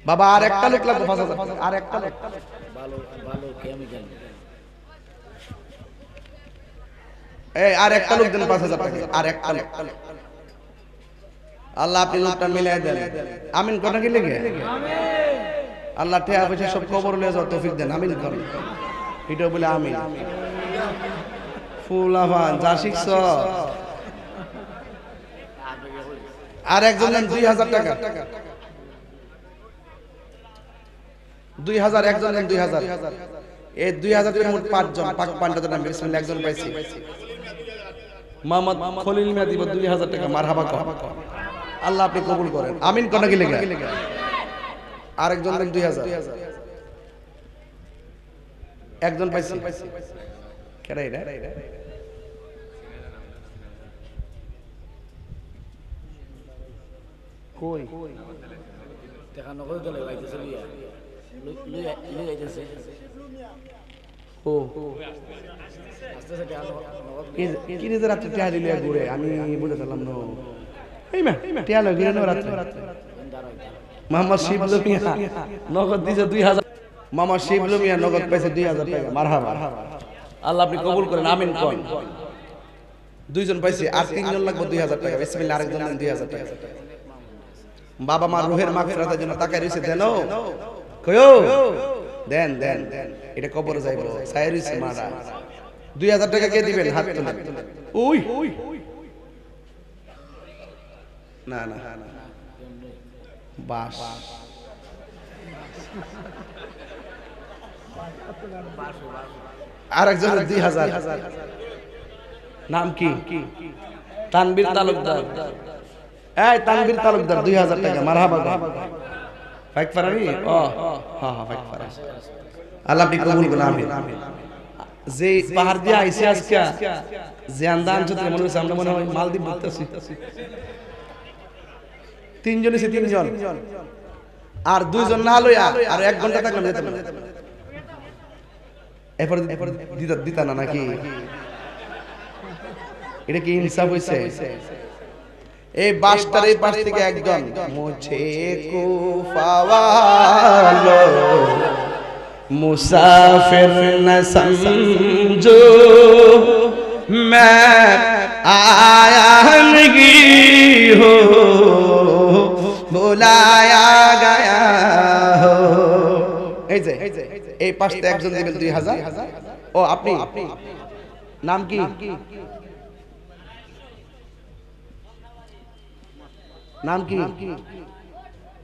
Speaker 1: বাবা আর একটা লোক লাগবে ৫,০০০ টাকা। আর একটা লোক ভালো ভালো কেমিক্যাল, এই আর একটা লোক দেন ৫,০০০ টাকা। আর একটা লোক, আল্লাহ আপনি লোকটা মিলাই দেন। আমিন কোন কি লিখে? আমিন। আল্লাহ ঠেয়া পয়সা সব কবর লয়ে যাও তৌফিক দেন। আমিন করেন। এটা বলে আমিন। ফুলাফান যা শিখছ। আর একজন দেন ২,০০০ টাকা। ২,০০০, একজন দেন ২,০০০। এই ২,০০০ এর মোট ৫ জন। পাক পান্ডাদের নাম বিসমিল্লাহ। একজন পাইছি মোহাম্মদ খলিল মিয়া দিব ২,০০০ টাকা। মারহাবা কর, আল্লাহ আপনি কবুল করেন। আমিন কোন কি লিখে? আরেকজন দেন ২,০০০। একজন পাইছি কেডা এটা? কই দেখা নগদ গলে বাইতেছে লিয়া লই আইতেছে। ও আস্তে আস্তে নগদ কি রে রাতে টিয়া দিলে ঘুরে, আমি বুঝে ফেললাম না। এই মা টিয়া লই ঘুরে না রাতে। মোহাম্মদ শিবলু মিয়া নগদ দিছে ২,০০০। মোহাম্মদ শিবলু মিয়া নগদ পাইছে ২,০০০ টাকা। মারহাবা, আল্লাহ আপনি কবুল করেন। আমিন কোন। দুইজন পাইছে, আর তিনজন লাগবে ২,০০০ টাকা। বিসমিল্লাহ। আরেকজন দেন ২,০০০ টাকা। বাবা মা রুহের মাগফিরাতের জন্য তাকায় রইছে দেন কয়ো দেন দেন এটা কবরে যাইব ছায়া রইছে মারা 2000 টাকা কে দিবেন হাত তুলে ওই না না বাস আরেকজন 2000 নাম কি তানবীর তালুকদার এই তানবীর তালুকদার 2000 টাকা মারহাবা ফাইক ফারানি ও হ্যাঁ হ্যাঁ ফাইক ফারা আল্লাহ আপনি কবুল করুন আমিন যে পাহাড় দিয়ে আইছে আজকে যে আন্দান চতে মনে হচ্ছে আমরা মনে হয় মালদ্বীপ ঘুরতেছি তিনজন এসে তিনজন আর দুইজন না লইয়া আর 1 ঘন্টা থাকলাম যেতে না এরপর দিতা না নাকি এটা কি ইনসাফ হইছে এই বাসটার এই পাশ থেকে একজন মুঝে কুফাওয়ালো মুসাফির না সমঝো मैं आया नहीं हो बुलाया गया हो এই যে এই পাশে একজন দিবেন 2000 ও আপনি নাম কি নাম কি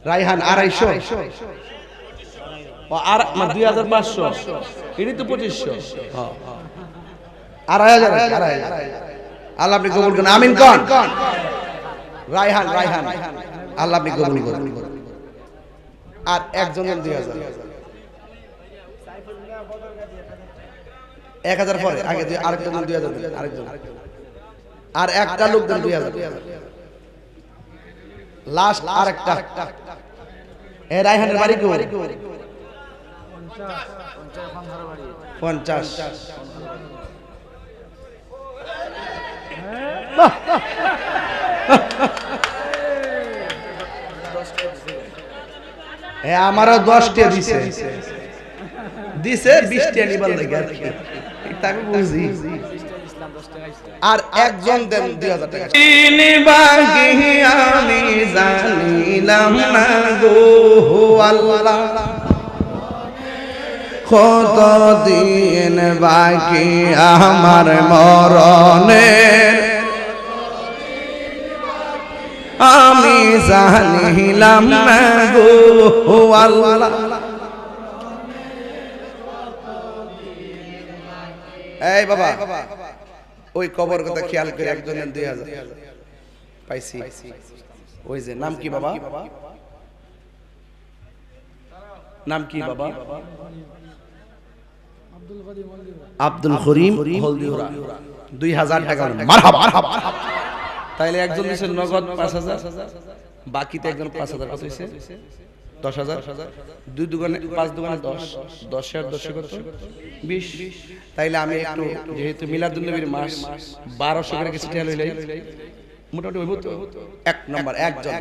Speaker 1: রায়হান 250 ও আর 2500 এটি তো 2500 হ্যাঁ 2000 আল্লাহ আপনি কবুল করুন আমিন কোন রায়হান আল্লাহ আপনি কবুল করুন আর একজনের 2000 1000 পরে আগে আরেকজন 2000 আরেকজন আর একটা লোক দেন 2000 লাস্ট আরেকটা এ রায়হানের বাড়ি কো 50 এ আমারও 10 টা দিছে 20 টা নিবার লাগে আর কি এটা আমি বুঝি আর একজন দেন 2000 টাকা চিনি বাকি আমি জানিলাম না গো আল্লাহ কত দিন বাকি আমার মরণের আমি জানিলাম না গো আল্লাহ এই বাবা ওই কবর কথা খেয়াল করে একজনের 2000 পাইছি ওই যে নাম কি বাবা নাম কি বাবা আব্দুল করিম হলদিওরা 2000 টাকা মারহাবা তাইলে একজন দিছে নগদ 5000 বাকিতে একজন 5000 কত হইছে 10000 দুই দোকানে 5 দোকানে 10 10 এর 10 কত 20 তাইলে আমি একটু যেহেতু মিলাদুন নবীর মাস 1200 করে কিছু টাকা লইলাই মোটামুটি হইব তো এক নাম্বার একজন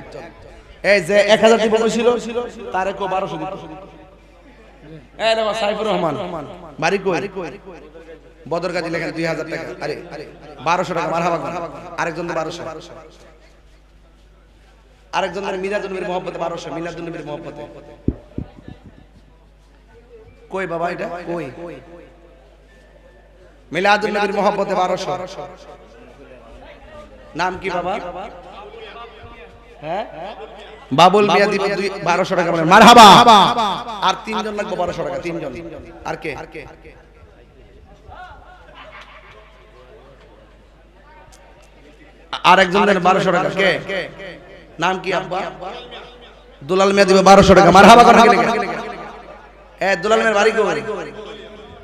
Speaker 1: এই যে 1000 দিব ছিল তারে কো 1200 দিত এই দেখো সাইফুর রহমান বাড়ি কই বদরগাজী লেখেন 2000 টাকা আরে 1200 টাকা মারহাবা আরেকজন 1200 আরেকজনের মিলাদুন নবীর মহব্বতে 1200 মিলাদুন নবীর মহব্বতে কই বাবা এটা কই মিলাদুন নবীর মহব্বতে 1200 নাম কি বাবা হ্যাঁ বাবুল মিয়া দিব 1200 টাকা মারহাবা আর তিনজন লাগবে 1200 টাকা তিনজন আর কে আরেকজন দেন 1200 টাকা কে নাম কি আব্বা দুলাল মিয়া দিব 1200 টাকা মারহাবা করে কে এ দুলাল মিয়ার বাড়ি কই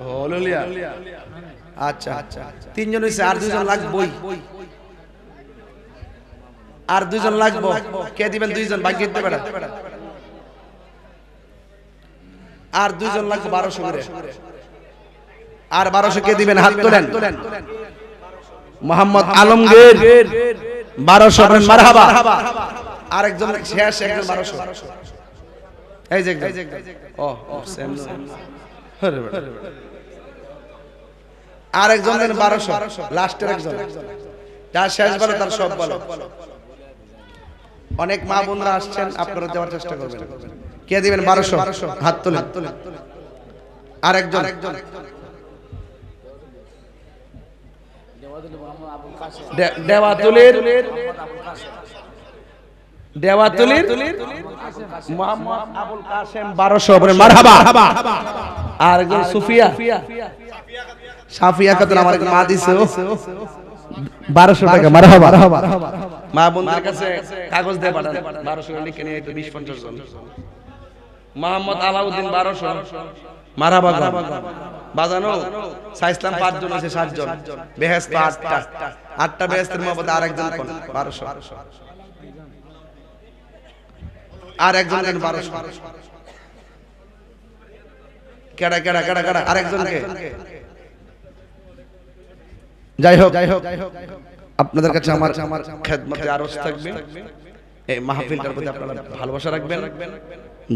Speaker 1: হললিয়া আচ্ছা তিনজন হইছে আর দুইজন লাগবই আর দুইজন লাগবে কে দিবেন দুইজন বাকি দিতে পারে আর দুইজন লাগবে 1200 করে আর 1200 কে দিবেন হাত তোলেন মোহাম্মদ আলমগীর 1200 মারহাবা আরেকজন শেষ একজন 1200 এই যে ও সেম আরে আরেকজন দেন 1200 লাস্টের একজন যা শেষ বলে তার সব বলো অনেক মা বোনরা আসছেন, আপনারা দেওয়ার চেষ্টা করবেন। কে দিবেন? 1200 হাত তোলেন। আরেকজন দেওয়াতুলির মোহাম্মদ আবুল কাসেম 1200 বলেন মারহাবা। আরেকজন সুফিয়া সাফিয়া খাতুন আমার মা দিছে 1200 টাকা মারহাবা। মা বোনদের কাছে কাগজ দিয়ে পাঠান 1200 লিখে নিয়ে একটু 20-50 জন। মোহাম্মদ আলাউদ্দিন 1200 মারহাবা বাজানো। সাইসলাম 5 জন আছে, 7 জন। বেহেশত 8টা বেহেশতের মধ্যে আরেকজন 1200 আর একজন 1200 কেডা কেডা কেডা কেডা আরেকজনকে। যাই হোক আপনাদের কাছে আমার খেদমতে আরজ থাকবে, এই মাহফিলটার প্রতি আপনারা ভালোবাসা রাখবেন,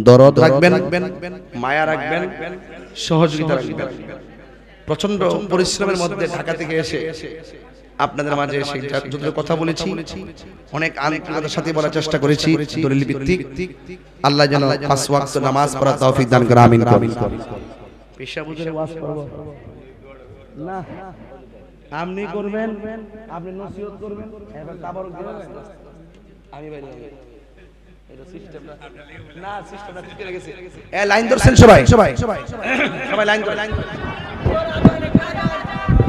Speaker 1: দরদ রাখবেন, মায়া রাখবেন, সহযোগিতা রাখবেন। প্রচন্ড পরিশ্রমের মধ্যে ঢাকা থেকে এসে আপনাদের মাঝে এসে যতটুকু কথা বলেছি অনেক আন্তরিকতার সাথে বলার চেষ্টা করেছি দলিল ভিত্তিক। আল্লাহ যেন 5 ওয়াক্ত নামাজ পড়ার তৌফিক দান করে, আমিন। পেশা বুঝে ওয়াজ করব না, আপনি করবেন, আপনি নসিহত করবেন, এবার তাবারক দিবেন। আমি বাইরে এটা সিস্টেমটা না, সিস্টেমটা ঠিক হয়ে গেছে। লাইন ধরছেন সবাই, সবাই লাইন ধরে।